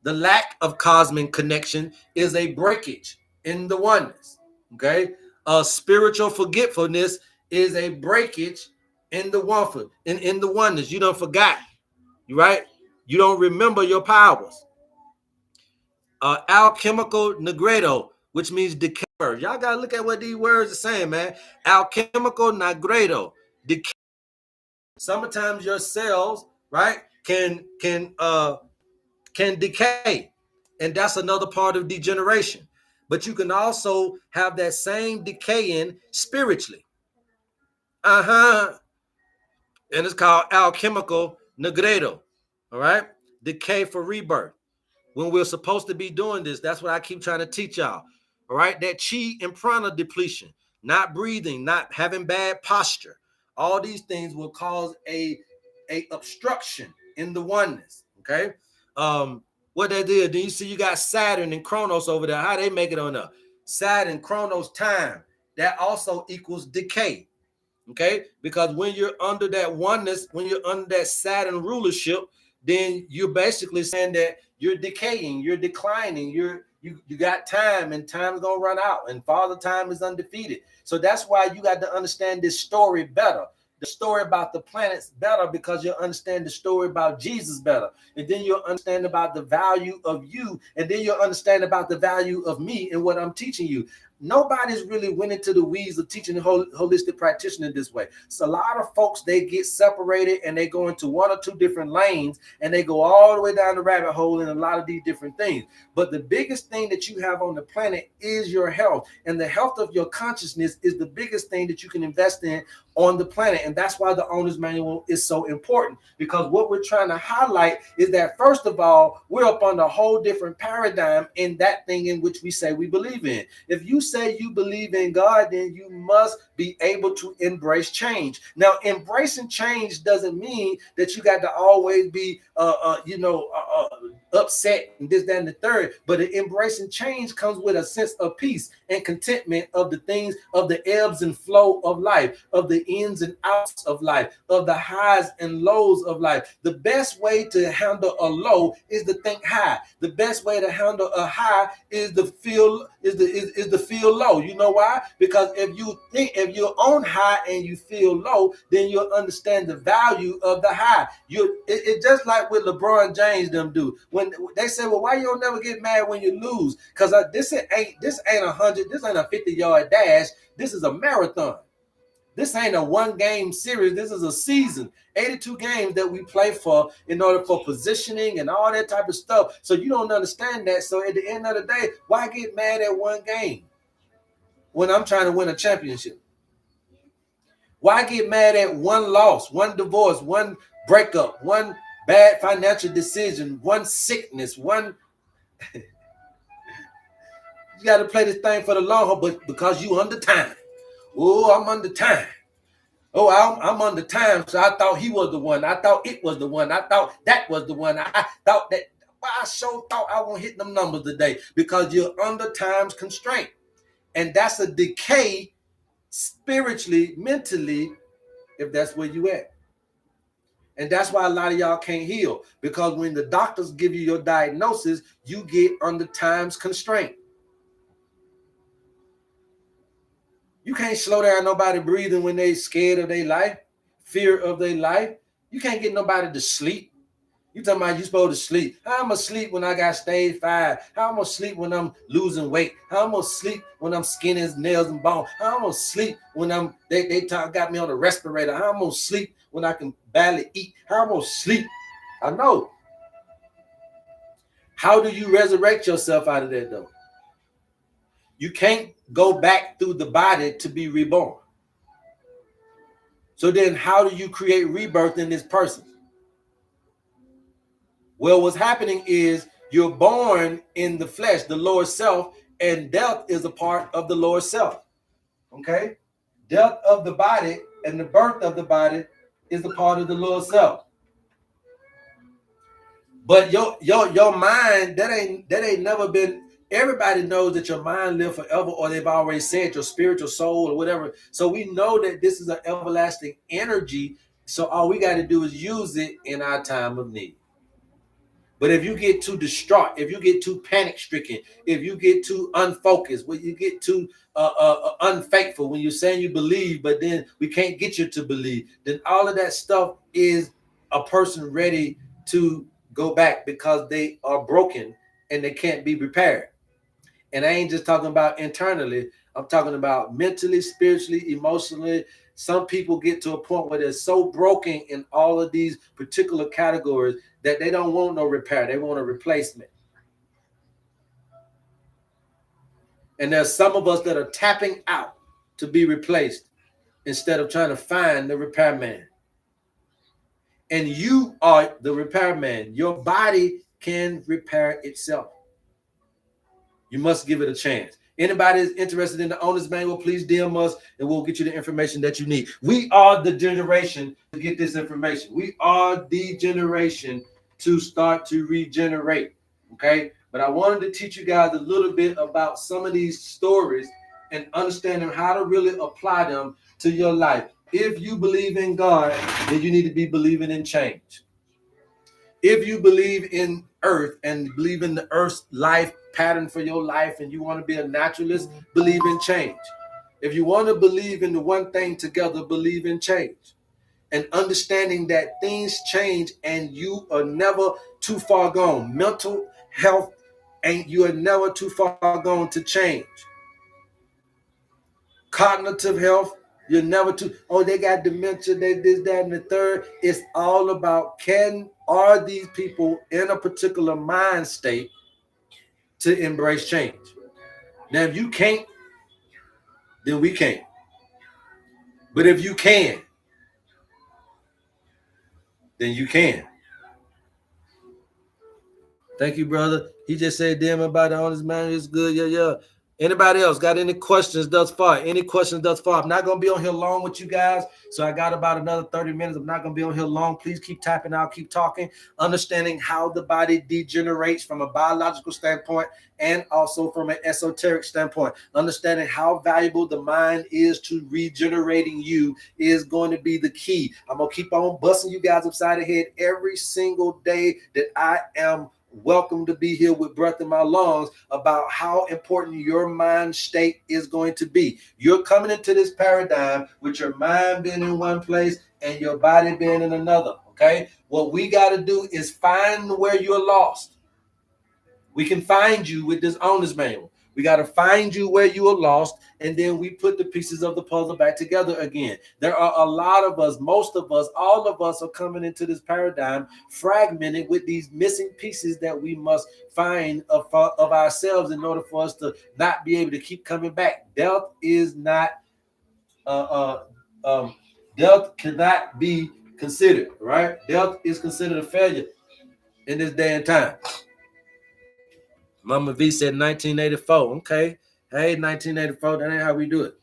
The lack of cosmic connection is a breakage in the oneness. Okay, spiritual forgetfulness is a breakage in the oneness. You don't forgot, right? You don't remember your powers. Alchemical negredo, which means decay. Y'all gotta look at what these words are saying, man. Alchemical negredo, decay. Sometimes your cells, right, can decay, and that's another part of degeneration. But you can also have that same decaying spiritually. And it's called alchemical negredo. All right, decay for rebirth. When we're supposed to be doing this, that's what I keep trying to teach y'all. All right, that chi and prana depletion, not breathing, not having bad posture, all these things will cause a obstruction in the oneness. Okay, what that did? Do you see you got Saturn and Chronos over there? How they make it on up? Saturn, Chronos, time. That also equals decay. Okay, because when you're under that oneness, when you're under that Saturn rulership, then you're basically saying that you're decaying, you're declining, you got time, and time's gonna run out, and Father Time is undefeated. So that's why you got to understand this story better. the story about the planets better because you'll understand the story about Jesus better. And then you'll understand about the value of you. And then you'll understand about the value of me and what I'm teaching you. Nobody's really went into the weeds of teaching the holistic practitioner this way. So a lot of folks, they get separated and they go into one or two different lanes and they go all the way down the rabbit hole in a lot of these different things. But the biggest thing that you have on the planet is your health, and the health of your consciousness is the biggest thing that you can invest in on the planet. And that's why the owner's manual is so important, because what we're trying to highlight is that, first of all, we're up on a whole different paradigm in that thing in which we say we believe in. If you say you believe in God, then you must be able to embrace change. Now, embracing change doesn't mean that you got to always be upset and this, that, and the third. But embracing change comes with a sense of peace and contentment of the things, of the ebbs and flow of life, of the ins and outs of life, of the highs and lows of life. The best way to handle a low is to think high. The best way to handle a high is to feel low. You know why? Because if you're on high and you feel low, then you'll understand the value of the high. It's just like what LeBron James them do. When they say, well, why you don't never get mad when you lose? Because this ain't 100, this ain't a 50-yard dash. This is a marathon. This ain't a one-game series. This is a season. 82 games that we play for in order for positioning and all that type of stuff. So you don't understand that. So at the end of the day, why get mad at one game when I'm trying to win a championship? Why get mad at one loss, one divorce, one breakup, one bad financial decision, one sickness, one... You got to play this thing for the long haul, but because you under time. Oh, I'm under time. Oh, I'm under time, so I thought he was the one. I thought it was the one. I thought that was the one. I thought that... Well, I sure thought I won't hit them numbers today, because you're under time's constraint. And that's a decay spiritually, mentally, if that's where you at. And that's why a lot of y'all can't heal, because when the doctors give you your diagnosis, you get under time's constraint. You can't slow down nobody breathing when they scared of their life, fear of their life. You can't get nobody to sleep. You talking about you supposed to sleep. How I'm going to sleep when I got stage 5? How I'm going to sleep when I'm losing weight? How I'm going to sleep when I'm skin and nails and bone? How I'm going to sleep when they got me on a respirator? How I'm going to sleep when I can barely eat? How I'm going to sleep? I know. How do you resurrect yourself out of that, though? You can't go back through the body to be reborn. So then how do you create rebirth in this person? Well, what's happening is you're born in the flesh, the lower self, and death is a part of the lower self. Okay? Death of the body and the birth of the body is a part of the lower self. But your mind, that ain't never been... Everybody knows that your mind lives forever, or they've already said your spiritual soul or whatever. So we know that this is an everlasting energy. So all we got to do is use it in our time of need. But if you get too distraught, if you get too panic-stricken, if you get too unfocused, when you get too unfaithful, when you're saying you believe, but then we can't get you to believe, then all of that stuff is a person ready to go back because they are broken and they can't be repaired. And I ain't just talking about internally. I'm talking about mentally, spiritually, emotionally. Some people get to a point where they're so broken in all of these particular categories that they don't want no repair. They want a replacement. And there's some of us that are tapping out to be replaced instead of trying to find the repairman. And you are the repairman. Your body can repair itself. You must give it a chance. Anybody is interested in the owner's manual, please DM us and we'll get you the information that you need. We are the generation to get this information. We are the generation to start to regenerate. Okay. But I wanted to teach you guys a little bit about some of these stories and understanding how to really apply them to your life. If you believe in God, then you need to be believing in change. If you believe in earth and believe in the earth's life pattern for your life and you want to be a naturalist, believe in change. If you want to believe in the one thing together, believe in change. and understanding that things change and you are never too far gone. Mental health you are never too far gone to change. Cognitive health, you're never too, oh, they got dementia, they this, that, and the third. It's all about are these people in a particular mind state to embrace change? Now, if you can't, then we can't. But if you can, then you can. Thank you, brother. He just said, damn, about the honest man is good. Yeah, yeah. Anybody else got any questions thus far? Any questions thus far? I'm not going to be on here long with you guys, so I got about another 30 minutes. I'm not going to be on here long. Please keep typing out, keep talking, understanding how the body degenerates from a biological standpoint and also from an esoteric standpoint. Understanding how valuable the mind is to regenerating you is going to be the key. I'm going to keep on busting you guys upside the head every single day that I am welcome to be here with breath in my lungs about how important your mind state is going to be. You're coming into this paradigm with your mind being in one place and your body being in another. Okay, what we got to do is find where you're lost. We can find you with this owner's manual. We got to find you where you are lost, and then we put the pieces of the puzzle back together again. There are a lot of us, most of us, all of us are coming into this paradigm fragmented with these missing pieces that we must find of ourselves in order for us to not be able to keep coming back. Death is not, death cannot be considered, right? Death is considered a failure in this day and time. Mama V said 1984. Okay. Hey, 1984. That ain't how we do it.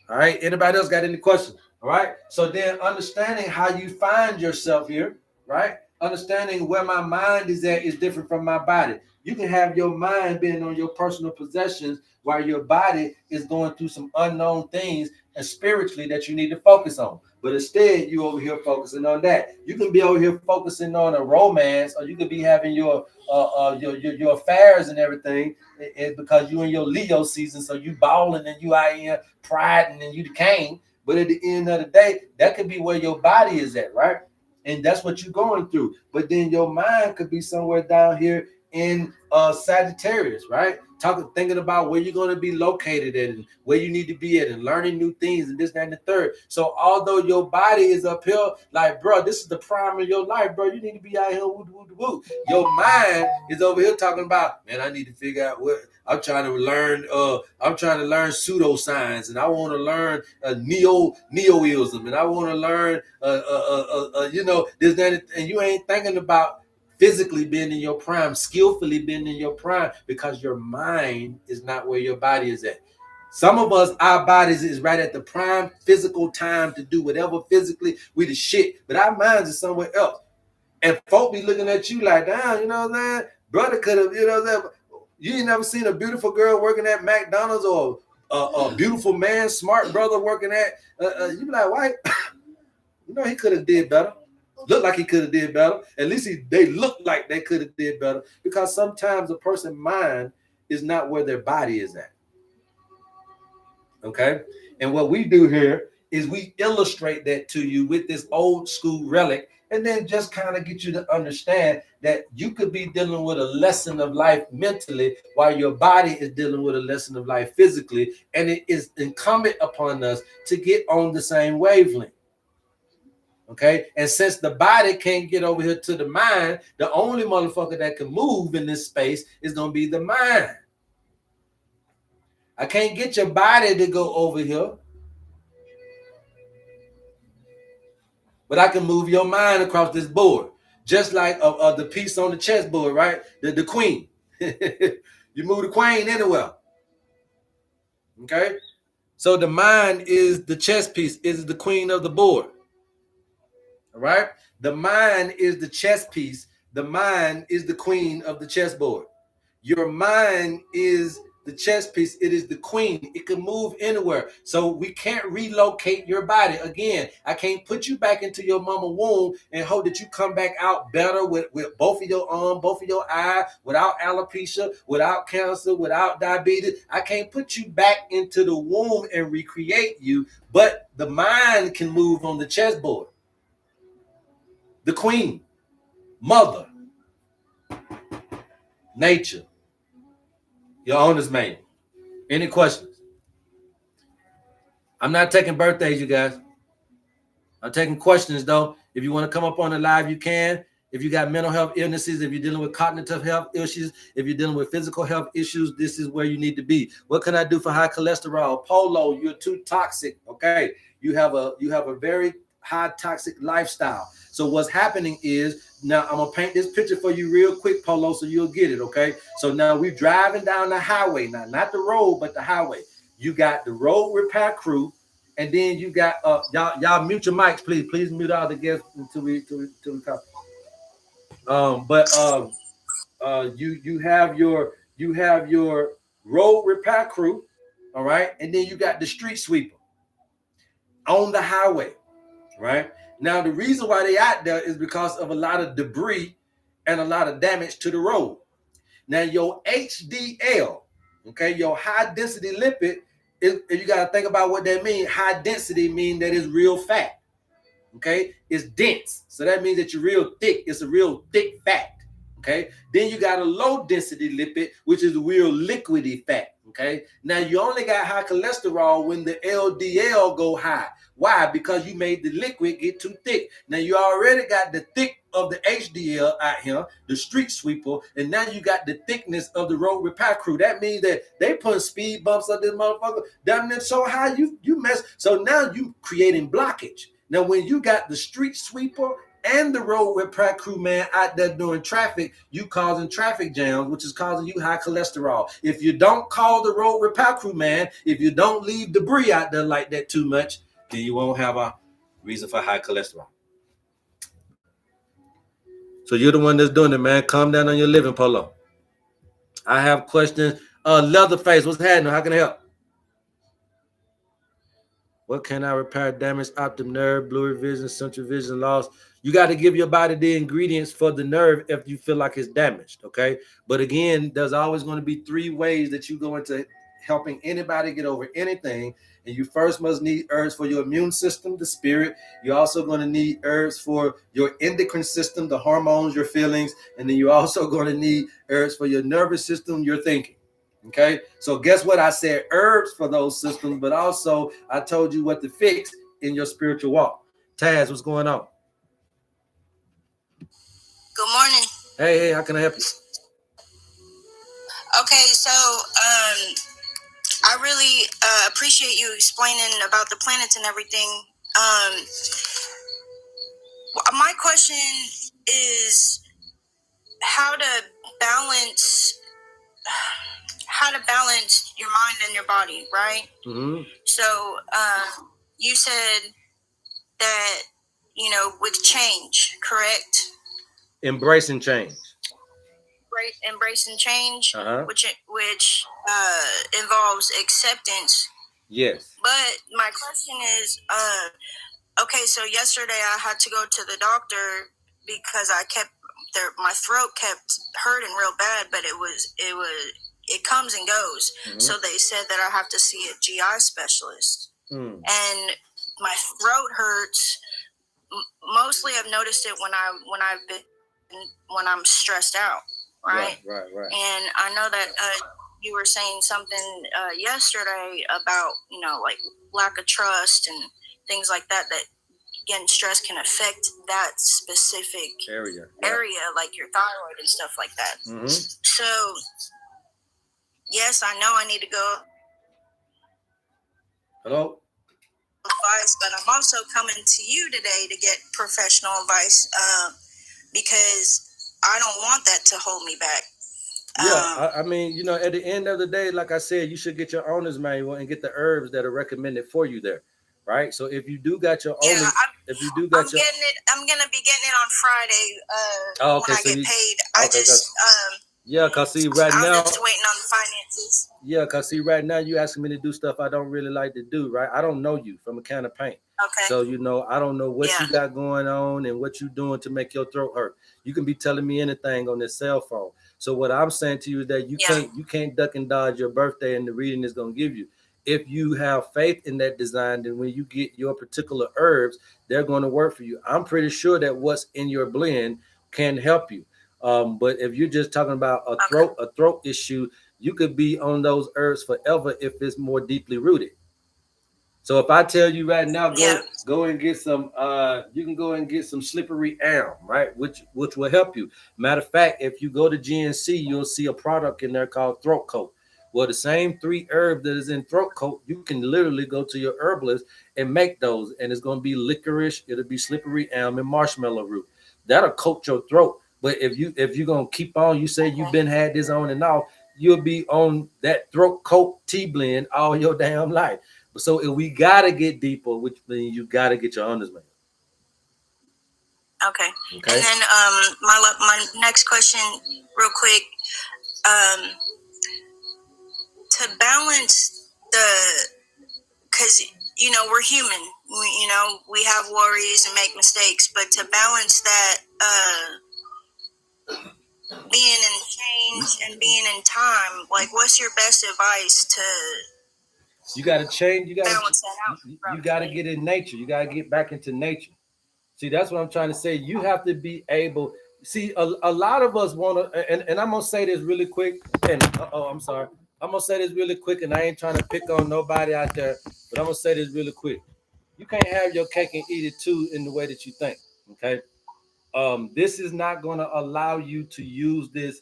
All right. Anybody else got any questions? All right. So then understanding how you find yourself here, right? Understanding where my mind is at is different from my body. You can have your mind being on your personal possessions while your body is going through some unknown things and spiritually that you need to focus on. But instead, you over here focusing on that. You can be over here focusing on a romance, or you could be having your affairs and everything, because you in your Leo season, so you balling and you out here priding and you the king. But at the end of the day, that could be where your body is at, right? And that's what you're going through. But then your mind could be somewhere down here in Sagittarius, right? Thinking about where you're going to be located at and where you need to be at and learning new things and this, that, and the third. So although your body is up here, like, bro, this is the prime of your life, bro. You need to be out here, woo, woo, woo. Your mind is over here talking about, man, I need to figure out what I'm trying to learn. I'm trying to learn pseudoscience, and I want to learn neoism, and I want to learn, this, that, and you ain't thinking about physically being in your prime, skillfully being in your prime, because your mind is not where your body is at. Some of us, our bodies is right at the prime physical time to do whatever physically we the shit, but our minds is somewhere else. And folk be looking at you like, damn, you know what I'm saying? Brother could have, you know what I'm saying? You ain't never seen a beautiful girl working at McDonald's or a beautiful man, smart brother working at, you be like, why? You know, he could have did better. Look like he could have did better. At least they look like they could have did better, because sometimes a person's mind is not where their body is at. Okay. And what we do here is we illustrate that to you with this old school relic, and then just kind of get you to understand that you could be dealing with a lesson of life mentally while your body is dealing with a lesson of life physically. And it is incumbent upon us to get on the same wavelength. Okay, and since the body can't get over here to the mind, the only motherfucker that can move in this space is going to be the mind. I can't get your body to go over here, but I can move your mind across this board, just like the piece on the chessboard, right? The queen. You move the queen anywhere. Okay, so the mind is the chess piece, is the queen of the board. All right, the mind is the chess piece. The mind is the queen of the chessboard. Your mind is the chess piece. It is the queen. It can move anywhere. So we can't relocate your body. Again, I can't put you back into your mama womb and hope that you come back out better with both of your arms, both of your eyes, without alopecia, without cancer, without diabetes. I can't put you back into the womb and recreate you, but the mind can move on the chessboard. the queen, mother, nature, your owner's manual. Any questions? I'm not taking birthdays, you guys. I'm taking questions though. If you want to come up on the live, you can. If you got mental health illnesses, if you're dealing with cognitive health issues, if you're dealing with physical health issues, this is where you need to be. What can I do for high cholesterol? Polo, you're too toxic. Okay, you have a very high toxic lifestyle. So what's happening is now I'm gonna paint this picture for you real quick, Polo, so you'll get it. Okay, so now we're driving down the highway, now not the road, but the highway. You got the road repair crew. And then you got y'all mute your mics, please. Please mute all the guests until we come. You have your road repair crew, all right, and then you got the street sweeper on the highway, right? Now the reason why they out there is because of a lot of debris and a lot of damage to the road. Now your HDL, okay, your high density lipid. You got to think about what that means. High density means that it's real fat. Okay, it's dense, so that means that you're real thick. It's a real thick fat. Okay, then you got a low density lipid, which is a real liquidy fat. Okay, now you only got high cholesterol when the LDL go high. Why? Because you made the liquid get too thick. Now you already got the thick of the HDL out here, the street sweeper, and now you got the thickness of the road repair crew. That means that they put speed bumps on this motherfucker. Damn it, so high you mess. So now you creating blockage. Now when you got the street sweeper and the road repair crew man out there doing traffic, you causing traffic jams, which is causing you high cholesterol. If you don't call the road repair crew man, if you don't leave debris out there like that too much, then you won't have a reason for high cholesterol. So you're the one that's doing it, man. Calm down on your living, Polo. I have questions. Leatherface, what's happening? How can I help? What can I repair? Damage, optic nerve, blurry vision, central vision loss. You got to give your body the ingredients for the nerve if you feel like it's damaged, okay? But again, there's always going to be 3 ways that you go into helping anybody get over anything. And you first must need herbs for your immune system, the spirit. You're also going to need herbs for your endocrine system, the hormones, your feelings. And then you're also going to need herbs for your nervous system, your thinking. Okay, so guess what? I said herbs for those systems, but also I told you what to fix in your spiritual walk. Taz, what's going on? Good morning. Hey, how can I help you? Okay, so I really appreciate you explaining about the planets and everything. My question is how to balance your mind and your body, right? Mm-hmm. So you said that, with change, correct? Embracing change. Embracing change, which involves acceptance. Yes. But my question is, okay, so yesterday I had to go to the doctor because my throat kept hurting real bad, but it comes and goes. Mm-hmm. So they said that I have to see a GI specialist. And my throat hurts. Mostly I've noticed it when I'm stressed out, right? Right. And I know that you were saying something yesterday about, like lack of trust and things like that, again, stress can affect that specific area, like your thyroid and stuff like that. Mm-hmm. So, yes, I know I need to go. Hello? Advice, but I'm also coming to you today to get professional advice because I don't want that to hold me back. Yeah, I mean, at the end of the day, like I said, you should get your owner's manual and get the herbs that are recommended for you there, right? So if you do got your owner's, I'm gonna be getting it on Friday. When I get paid. Cause see right now, I'm just waiting on the finances. Yeah, cause see right now you asking me to do stuff I don't really like to do, right? I don't know you from a can of paint. Okay. So I don't know what you got going on and what you doing to make your throat hurt. You can be telling me anything on this cell phone. So what I'm saying to you is that you can't duck and dodge your birthday and the reading is gonna give you. if you have faith in that design, then when you get your particular herbs, they're going to work for you. I'm pretty sure that what's in your blend can help you. But if you're just talking about a throat issue, you could be on those herbs forever if it's more deeply rooted. So if I tell you right now, go and get some, you can go and get some slippery elm, right? Which will help you. Matter of fact, if you go to GNC, you'll see a product in there called throat coat. Well, the same three herbs that is in throat coat, you can literally go to your herbalist and make those, and it's gonna be licorice, it'll be slippery elm and marshmallow root. That'll coat your throat. But if you're gonna keep on, you say you've been had this on and off, you'll be on that throat coat tea blend all your damn life. So if we gotta get deeper, which means you gotta get your understanding. Okay. And then my next question, real quick, to balance because we're human, we have worries and make mistakes, but to balance that, being in change and being in time, like, what's your best advice to? You got to change. You got to get in nature. You got to get back into nature. See, that's what I'm trying to say. You have to be able. See, a lot of us want to, and I'm gonna say this really quick. And I'm sorry. I'm gonna say this really quick, and I ain't trying to pick on nobody out there, but I'm gonna say this really quick. You can't have your cake and eat it too in the way that you think. Okay. This is not going to allow you to use this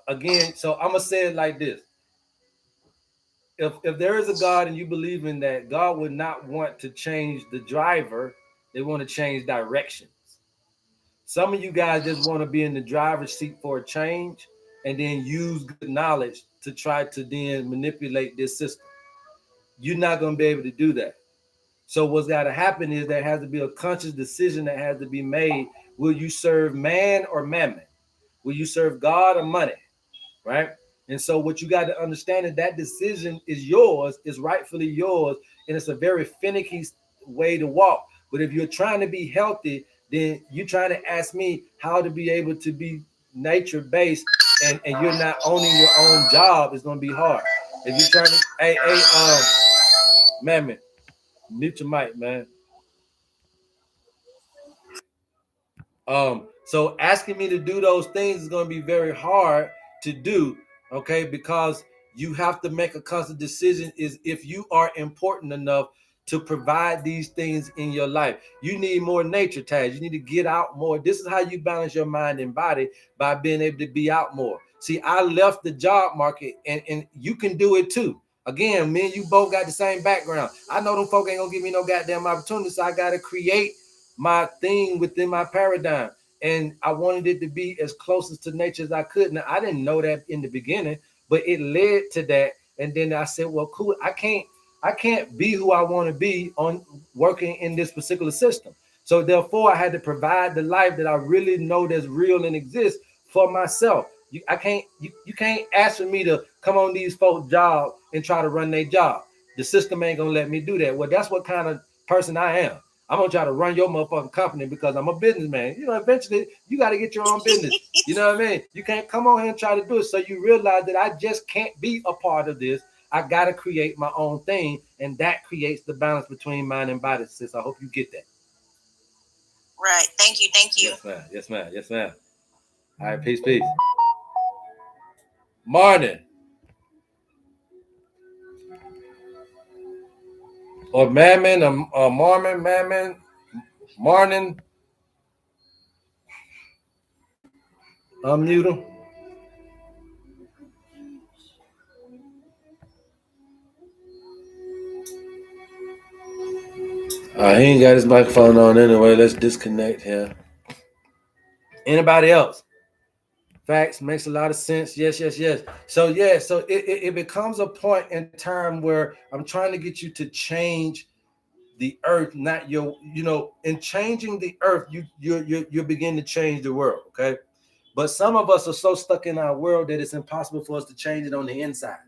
again. So I'm gonna say it like this: if there is a God and you believe in that, God would not want to change the driver. They want to change directions. Some of you guys just want to be in the driver's seat for a change and then use good knowledge to try to then manipulate this system. You're not going to be able to do that. So what's got to happen is there has to be a conscious decision that has to be made. Will you serve man or mammon? Will you serve God or money? Right? And so what you got to understand is that decision is yours, is rightfully yours, and it's a very finicky way to walk. But if you're trying to be healthy, then you're trying to ask me how to be able to be nature-based, and you're not owning your own job, it's going to be hard. If you're trying to, man, mute your mic, man. So asking me to do those things is going to be very hard to do, okay? Because you have to make a conscious decision is if you are important enough to provide these things in your life. You need more nature, Taz. You need to get out more. This is how you balance your mind and body, by being able to be out more. See, I left the job market, and you can do it too. Again, me and you both got the same background. I know them folk ain't gonna give me no goddamn opportunity, so I gotta create my thing within my paradigm. And I wanted it to be as close to nature as I could. Now, I didn't know that in the beginning, but it led to that. And then I said, well, cool, I can't be who I want to be on working in this particular system. So therefore, I had to provide the life that I really know that's real and exists for myself. You can't ask for me to come on these folks' job and try to run their job. The system ain't gonna let me do that. Well, that's what kind of person I am. I'm gonna try to run your motherfucking company because I'm a businessman. Eventually you got to get your own business. You know what I mean? You can't come on here and try to do it. So you realize that I just can't be a part of this. I got to create my own thing, and that creates the balance between mind and body, sis. I hope you get that. Right. Thank you. Yes, ma'am. Yes, ma'am. Yes, ma'am. All right, peace. Morning. Or mammon, or Mormon, mammon, morning. Unmute him. He ain't got his microphone on anyway. Let's disconnect here. Anybody else? Facts makes a lot of sense. Yes. So it becomes a point in time where I'm trying to get you to change the earth, not your, in changing the earth, you begin to change the world. Okay. But some of us are so stuck in our world that it's impossible for us to change it on the inside.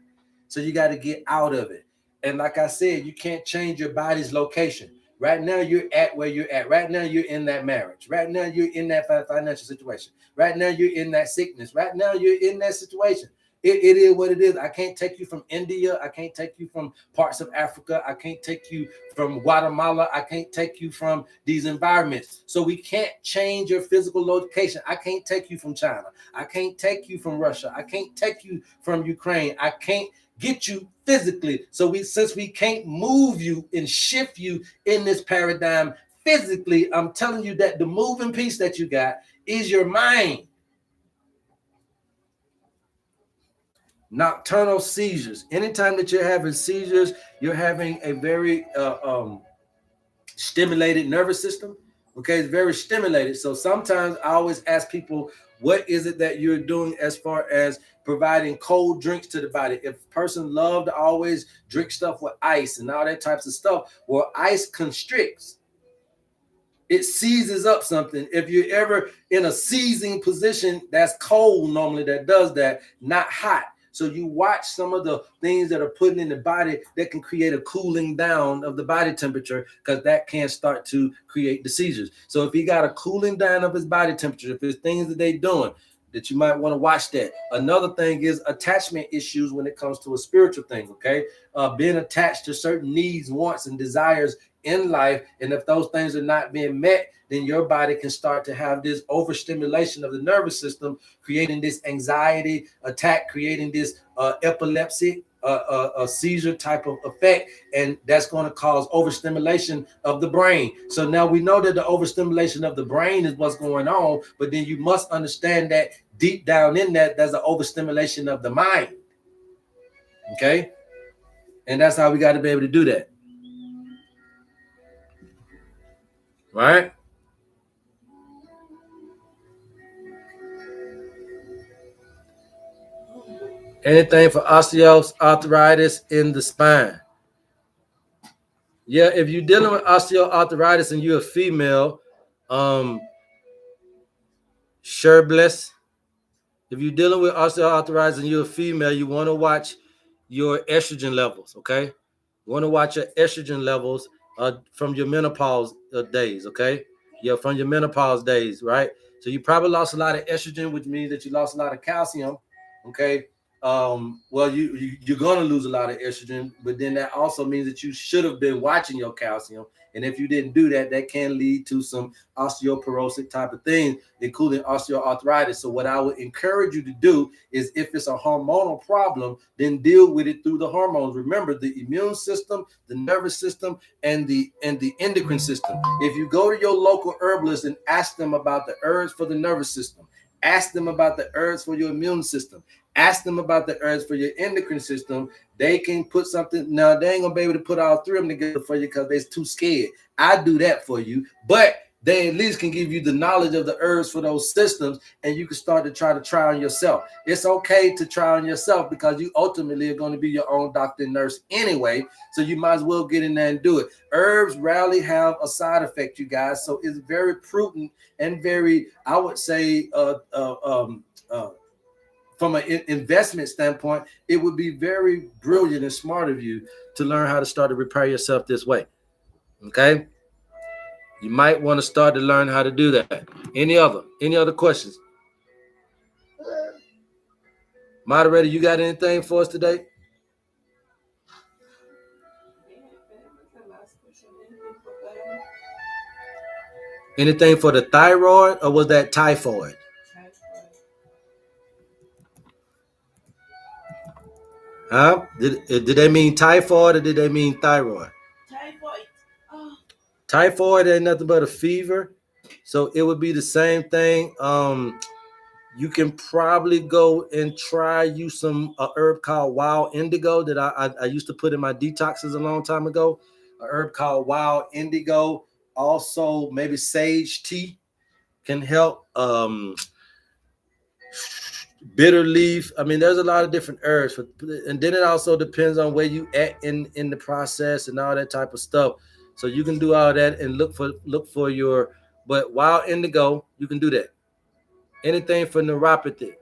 So you got to get out of it. And like I said, you can't change your body's location. Right now, you're at where you're at. Right now, you're in that marriage. Right now, you're in that financial situation. Right now, you're in that sickness. Right now, you're in that situation. It is what it is. I can't take you from India. I can't take you from parts of Africa. I can't take you from Guatemala. I can't take you from these environments. So we can't change your physical location. I can't take you from China. I can't take you from Russia. I can't take you from Ukraine. I can't get you physically. So since we can't move you and shift you in this paradigm physically, I'm telling you that the moving piece that you got is your mind. Nocturnal seizures. Anytime that you're having seizures, you're having a very stimulated nervous system. Okay, it's very stimulated. So sometimes I always ask people, what is it that you're doing as far as providing cold drinks to the body? If a person love to always drink stuff with ice and all that types of stuff, well, ice constricts. It seizes up something. If you're ever in a seizing position, that's cold normally that does that, not hot. So you watch some of the things that are put in the body that can create a cooling down of the body temperature, because that can start to create the seizures. So if he got a cooling down of his body temperature, if there's things that they're doing, that you might want to watch that. Another thing is attachment issues when it comes to a spiritual thing, okay? Being attached to certain needs, wants, and desires in life. And if those things are not being met, then your body can start to have this overstimulation of the nervous system, creating this anxiety attack, creating this epilepsy, a seizure type of effect, and that's going to cause overstimulation of the brain. So now we know that the overstimulation of the brain is what's going on, but then you must understand that deep down in that, there's an overstimulation of the mind. Okay? And that's how we got to be able to do that. Right? Anything for osteoarthritis in the spine. Yeah, if you're dealing with osteoarthritis and you're a female, SherbLess. If you're dealing with osteoarthritis and you're a female, you want to watch your estrogen levels, okay? You want to watch your estrogen levels from your menopause days, okay? Yeah, from your menopause days, right? So you probably lost a lot of estrogen, which means that you lost a lot of calcium, okay? Well, you're going to lose a lot of estrogen, but then that also means that you should have been watching your calcium. And if you didn't do that, that can lead to some osteoporosis type of thing, including osteoarthritis. So what I would encourage you to do is, if it's a hormonal problem, then deal with it through the hormones. Remember, the immune system, the nervous system, and the endocrine system. If you go to your local herbalist and ask them about the herbs for the nervous system, ask them about the herbs for your immune system, ask them about the herbs for your endocrine system, they can put something. Now, they ain't gonna be able to put all three of them together for you because they're too scared. I do that for you, but they at least can give you the knowledge of the herbs for those systems, and you can start to try on yourself. It's okay to try on yourself because you ultimately are going to be your own doctor and nurse anyway, so you might as well get in there and do it. Herbs rarely have a side effect, you guys, so it's very prudent and very, I would say, from an investment standpoint, it would be very brilliant and smart of you to learn how to start to repair yourself this way. Okay? You might want to start to learn how to do that. Any other questions? Moderator, you got anything for us today? Anything for the thyroid, or was that typhoid? Huh? Did they mean typhoid or did they mean thyroid? Typhoid. Oh. Typhoid ain't nothing but a fever. So it would be the same thing. You can probably go and try use some herb called wild indigo that I used to put in my detoxes a long time ago. A herb called wild indigo. Also, maybe sage tea can help. Bitter leaf. I mean, there's a lot of different herbs, and then it also depends on where you at in the process and all that type of stuff. So you can do all that and look for your. But wild indigo, you can do that. Anything for neuropathy.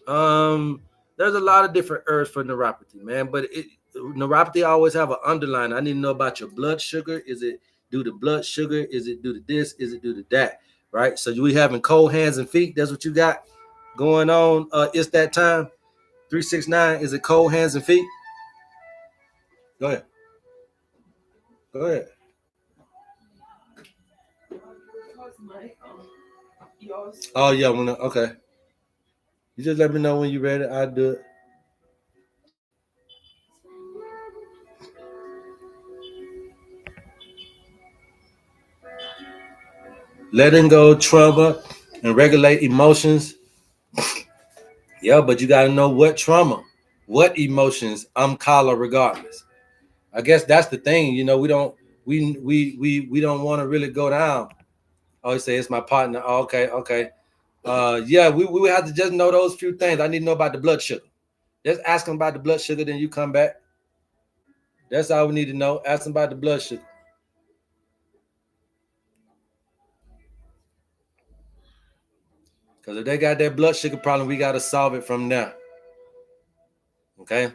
There's a lot of different herbs for neuropathy, man. But neuropathy always have an underline. I need to know about your blood sugar. Is it due to blood sugar? Is it due to this? Is it due to that? Right. So we having cold hands and feet. That's what you got going on. It's that time. 369, is it cold hands and feet? Go ahead. Go ahead. Because my yours. Oh yeah, okay. You just let me know when you're ready. I'll do it. Letting go trauma and regulate emotions. Yeah, but you gotta know what trauma, what emotions I'm collar regardless. I guess that's the thing. We don't want to really go down. Oh, you say it's my partner. Oh, okay, okay. Yeah, we have to just know those few things. I need to know about the blood sugar. Just ask them about the blood sugar, then you come back. That's all we need to know. Ask them about the blood sugar. Because if they got that blood sugar problem, we got to solve it from there. Okay?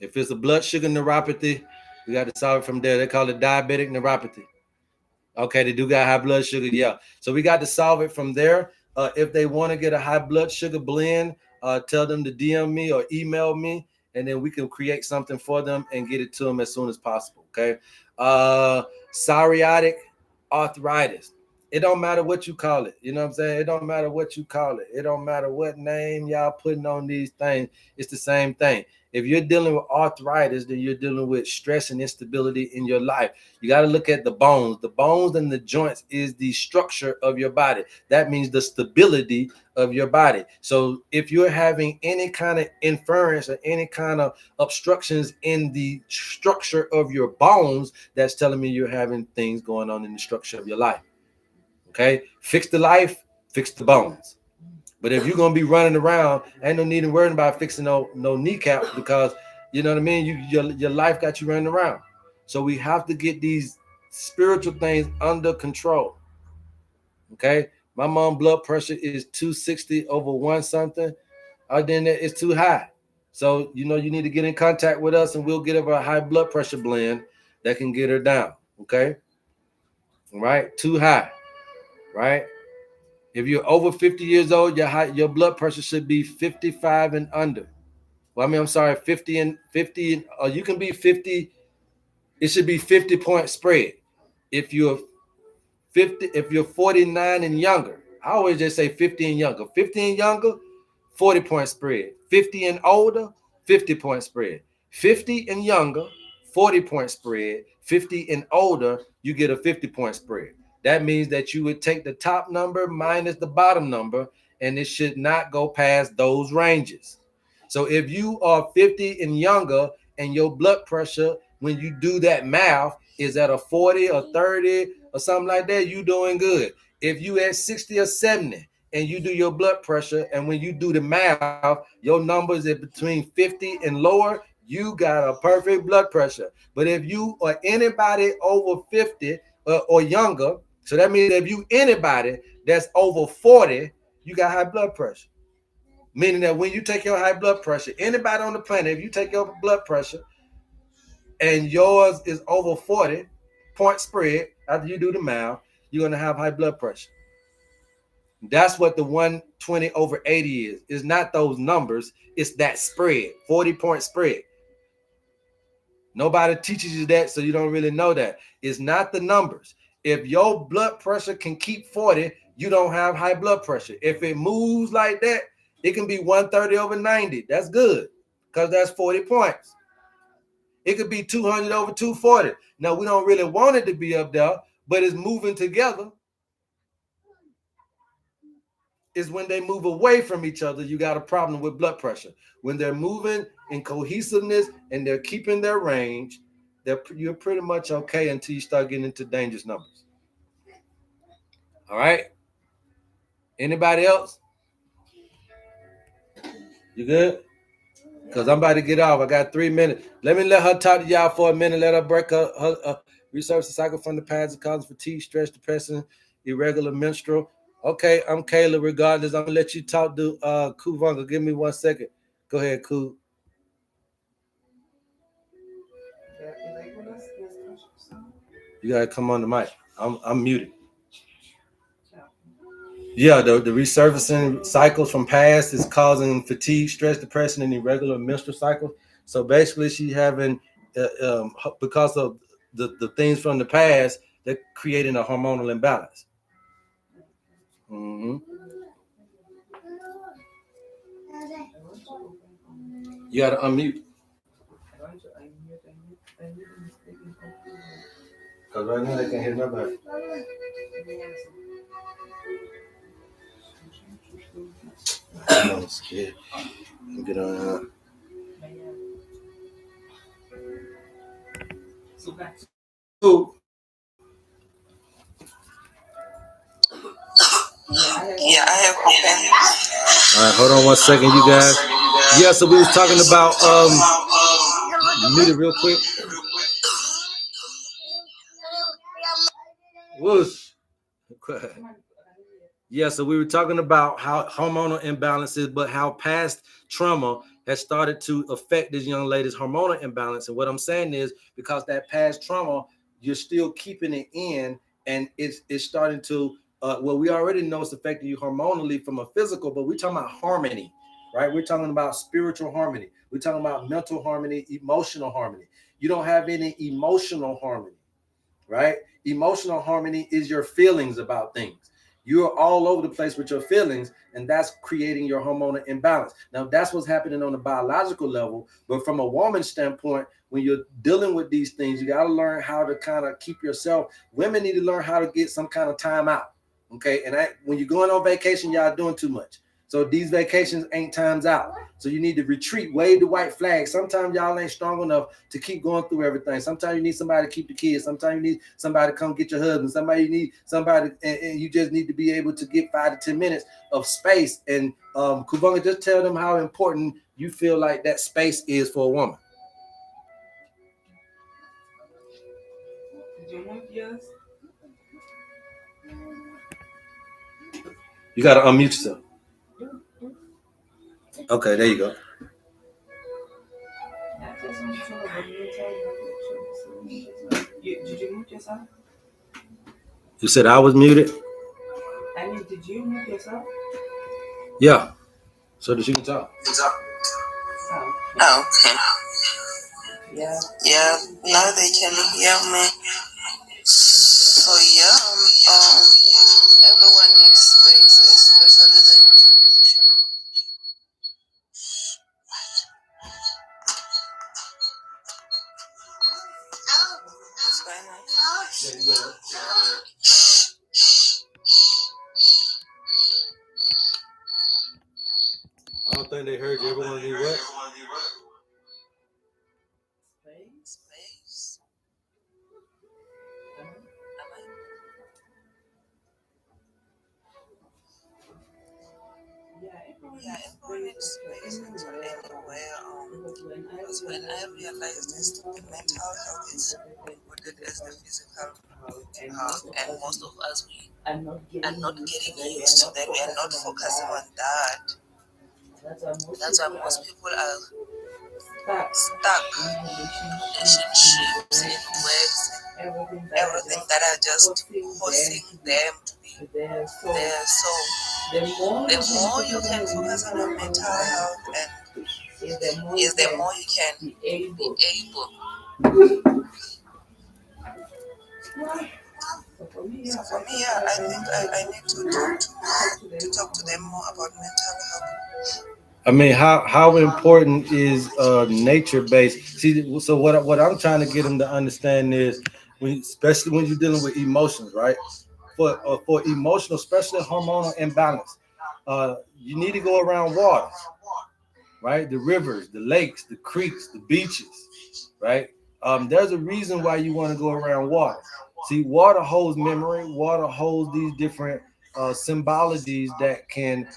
If it's a blood sugar neuropathy, we got to solve it from there. They call it diabetic neuropathy. Okay, they do got high blood sugar. Yeah. So we got to solve it from there. If they want to get a high blood sugar blend, tell them to DM me or email me, and then we can create something for them and get it to them as soon as possible. Okay. Psoriatic arthritis. It don't matter what you call it. You know what I'm saying? It don't matter what you call it. It don't matter what name y'all putting on these things. It's the same thing. If you're dealing with arthritis, then you're dealing with stress and instability in your life. You got to look at the bones. The bones and the joints is the structure of your body. That means the stability of your body. So if you're having any kind of inference or any kind of obstructions in the structure of your bones, that's telling me you're having things going on in the structure of your life. Okay? Fix the life, fix the bones. But if you're gonna be running around, ain't no need in worrying about fixing no kneecap, because you know what I mean. Your life got you running around. So we have to get these spiritual things under control. Okay, my mom blood pressure is 260 over one something. Then it's too high. So you need to get in contact with us, and we'll get her a high blood pressure blend that can get her down. Okay, right? Too high, right? If you're over 50 years old, your blood pressure should be 55 and under. Well, I mean, I'm sorry, 50 and 50. You can be 50. It should be 50-point spread. If you're 50, if you're 49 and younger, I always just say 50 and younger. 50 and younger, 40-point spread. 50 and older, 50-point spread. 50 and younger, 40-point spread. 50 and older, you get a 50-point spread. That means that you would take the top number minus the bottom number, and it should not go past those ranges. So if you are 50 and younger and your blood pressure, when you do that math, is at a 40 or 30 or something like that, you doing good. If you at 60 or 70 and you do your blood pressure, and when you do the math, your numbers are between 50 and lower, you got a perfect blood pressure. But if you are anybody over 50 or younger, so that means if you anybody that's over 40, you got high blood pressure. Meaning that when you take your high blood pressure, anybody on the planet, if you take your blood pressure and yours is over 40-point spread, after you do the math, you're going to have high blood pressure. That's what the 120 over 80 is. It's not those numbers. It's that spread, 40-point spread. Nobody teaches you that, so you don't really know that. It's not the numbers. If your blood pressure can keep 40, you don't have high blood pressure. If it moves like that, it can be 130 over 90. That's good, because that's 40 points. It could be 200 over 240. Now, we don't really want it to be up there, but it's moving together. Is when they move away from each other, you got a problem with blood pressure. When they're moving in cohesiveness and they're keeping their range, you're pretty much okay until you start getting into dangerous numbers. All right? Anybody else? You good? Because I'm about to get off. I got 3 minutes. Let me let her talk to y'all for a minute. Let her break her research the cycle from the patterns and causes fatigue, stress, depression, irregular menstrual. Okay, I'm Kayla. Regardless, I'm gonna let you talk to Kuvanga. Give me 1 second. Go ahead, Ku. You gotta come on the mic. I'm muted. Yeah, the resurfacing cycles from past is causing fatigue, stress, depression, and irregular menstrual cycles. So basically, she having because of the things from the past, they're creating a hormonal imbalance. Hmm. I want to open You got to unmute I want to unmute the mistaken confusion. because right now they can't hear nobody. I'm scared. Get on. So that's Oh, yeah, I have opened. all right, hold on 1 second, you guys. Yeah, so we was talking about mute it real quick. Whoosh. Yeah, so we were talking about how hormonal imbalances, but how past trauma has started to affect this young lady's hormonal imbalance. And what I'm saying is because that past trauma, you're still keeping it in, and it's starting to well, we already know it's affecting you hormonally from a physical, but we're talking about harmony, right? We're talking about spiritual harmony. We're talking about mental harmony, emotional harmony. You don't have any emotional harmony, right? Emotional harmony is your feelings about things. You're all over the place with your feelings, and that's creating your hormonal imbalance. Now, that's what's happening on a biological level, but from a woman's standpoint, when you're dealing with these things, you got to learn how to kind of keep yourself. Women need to learn how to get some kind of time out. Okay. And when you're going on vacation, y'all doing too much. So these vacations ain't times out. So you need to retreat, wave the white flag. Sometimes y'all ain't strong enough to keep going through everything. Sometimes you need somebody to keep the kids. Sometimes you need somebody to come get your husband. Somebody you need somebody, and you just need to be able to get 5 to 10 minutes of space. And Kubunga, just tell them how important you feel like that space is for a woman. Did you move yours? You got to unmute yourself. Okay, there you go. I just want to talk about did you mute yourself? You said I was muted? I mean, did you mute yourself? Yeah. So that you can talk. Oh, okay. Yeah. Yeah, now they can hear me. So yeah, everyone needs space, especially like. What's going on? I don't think they heard you. Everyone need what? Space. Yeah, everyone needs space anywhere. Because when I realized this, the mental health is important as the physical health, and most of us we are not getting used to that. We are not focusing on that. That's why most people are stuck in relationships, in works, everything that are just forcing them to be there. So the more you can focus on your mental health, and is the more you can be able. So for me, yeah, I think I need to talk to them more about mental health. I mean, how important is nature based? See, so what I'm trying to get them to understand is, especially when you're dealing with emotions, right? For emotional, especially hormonal imbalance, you need to go around water, right? The rivers, the lakes, the creeks, the beaches, right? There's a reason why you want to go around water. See, water holds memory. Water holds these different symbologies that can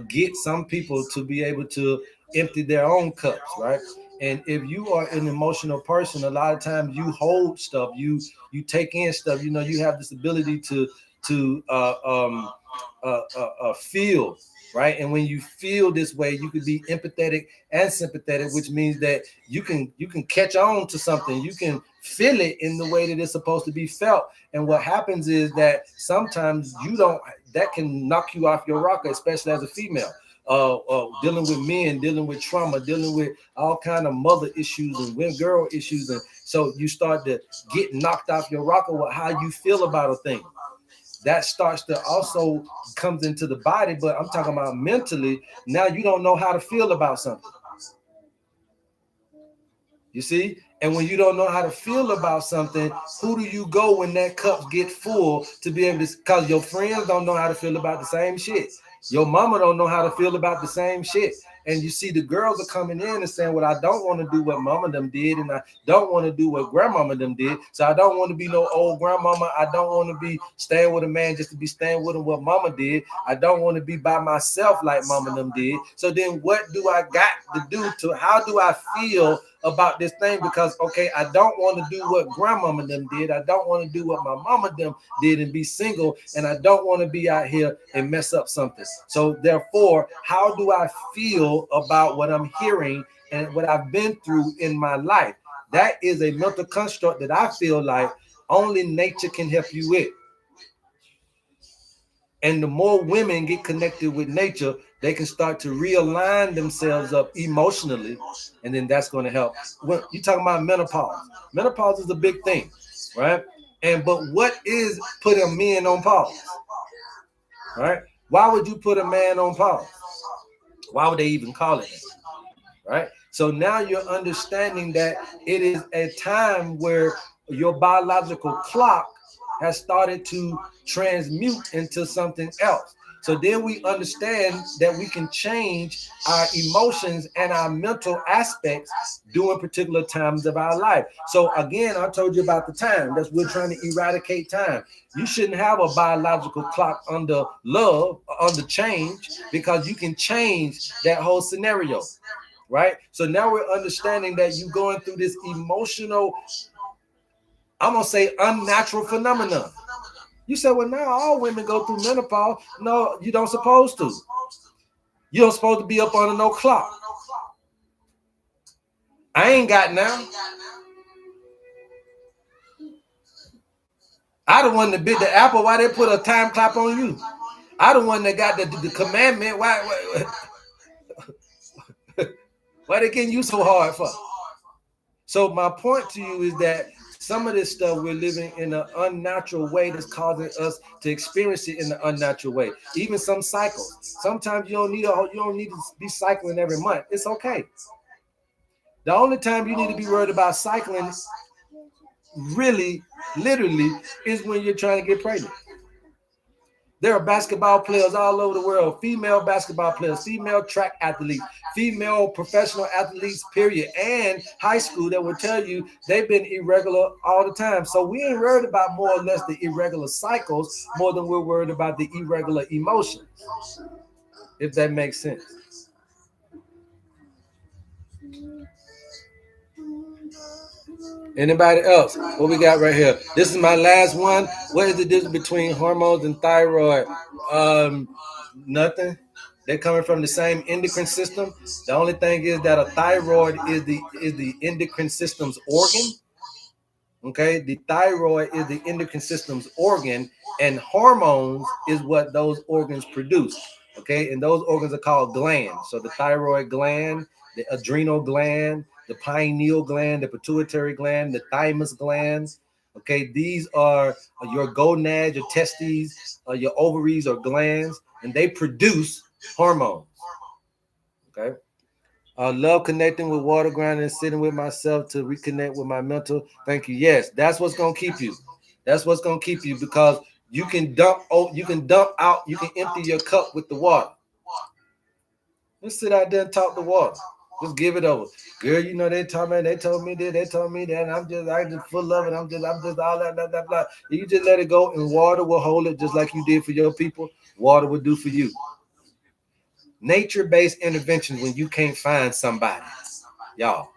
get some people to be able to empty their own cups, right? And if you are an emotional person, a lot of times you hold stuff, you take in stuff. You know, you have this ability to feel, right? And when you feel this way, you can be empathetic and sympathetic, which means that you can catch on to something. You can feel it in the way that it's supposed to be felt. And what happens is that sometimes that can knock you off your rocker, especially as a female. Dealing with men, dealing with trauma, dealing with all kind of mother issues and girl issues, and so you start to get knocked off your rocker with how you feel about a thing. That starts to also comes into the body, but I'm talking about mentally. Now you don't know how to feel about something. You see? And when you don't know how to feel about something, who do you go when that cup get full to be able to, because your friends don't know how to feel about the same shit. Your mama don't know how to feel about the same shit. And you see the girls are coming in and saying, well, I don't want to do what mama them did, and I don't want to do what grandmama them did. So I don't want to be no old grandmama. I don't want to be staying with a man just to be staying with him what mama did. I don't want to be by myself like mama them did. So then what do I got to do to, how do I feel about this thing? Because okay, I don't want to do what grandmama them did. I don't want to do what my mama them did and be single, and I don't want to be out here and mess up something. So therefore, how do I feel about what I'm hearing and what I've been through in my life? That is a mental construct that I feel like only nature can help you with. And the more women get connected with nature, they can start to realign themselves up emotionally, and then that's going to help. When you're talking about menopause, menopause is a big thing, right? And but what is putting men on pause, right? Why would you put a man on pause? Why would they even call it that, right? So now you're understanding that it is a time where your biological clock has started to transmute into something else. So then we understand that we can change our emotions and our mental aspects during particular times of our life. So again, I told you about the time. That's we're trying to eradicate time. You shouldn't have a biological clock under love, under change, because you can change that whole scenario, right? So now we're understanding that you're going through this emotional, I'm going to say unnatural phenomenon. You said, well, now all women go through menopause. No, you don't supposed to. You don't supposed to be up under no clock. I ain't got now. I the one that bit the apple. Why they put a time clock on you? I the one that got the commandment. Why they getting you so hard for? So my point to you is that some of this stuff we're living in an unnatural way that's causing us to experience it in an unnatural way. Even some cycles. Sometimes you don't need to be cycling every month. It's okay. The only time you need to be worried about cycling, really, literally, is when you're trying to get pregnant. There are basketball players all over the world, female basketball players, female track athletes, female professional athletes, period, and high school that will tell you they've been irregular all the time. So we ain't worried about more or less the irregular cycles more than we're worried about the irregular emotions, if that makes sense. Anybody else? What we got right here? This is my last one. What is the difference between hormones and thyroid? Nothing. They're coming from the same endocrine system. The only thing is that a thyroid is the endocrine system's organ. Okay, the thyroid is the endocrine system's organ, and hormones is what those organs produce. Okay, and those organs are called glands. So the thyroid gland, the adrenal gland, the pineal gland, the pituitary gland, the thymus glands. Okay, these are your gonads, your testes, your ovaries or glands, and they produce hormones. Okay. I love connecting with water ground and sitting with myself to reconnect with my mental. Thank you. Yes, that's what's gonna keep you. That's what's gonna keep you, because you can dump out, you can empty your cup with the water. Just sit out there and talk to water. Just give it over. Girl, you know they told me this, they told me that, and I just full of it. I'm just all that, blah, blah, blah. You just let it go, and water will hold it just like you did for your people. Water will do for you. Nature-based intervention when you can't find somebody. Y'all,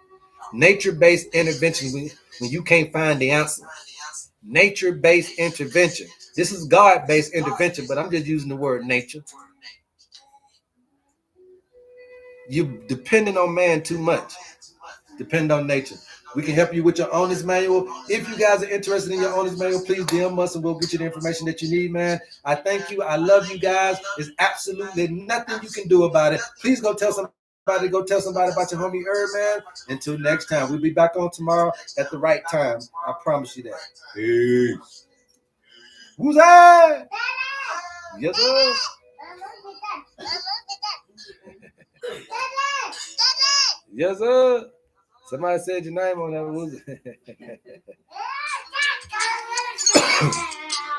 nature-based intervention when you can't find the answer. Nature-based intervention. This is God-based intervention, but I'm just using the word nature. You depending on man too much. Depend on nature. We can help you with your owner's manual. If you guys are interested in your owner's manual, please DM us and we'll get you the information that you need, man. I thank you. I love you guys. There's absolutely nothing you can do about it. Please go tell somebody about your homie HerbMan. Until next time, we'll be back on tomorrow at the right time. I promise you that. Peace. Who's that? Yes, sir. Yes, sir. Somebody said your name on that.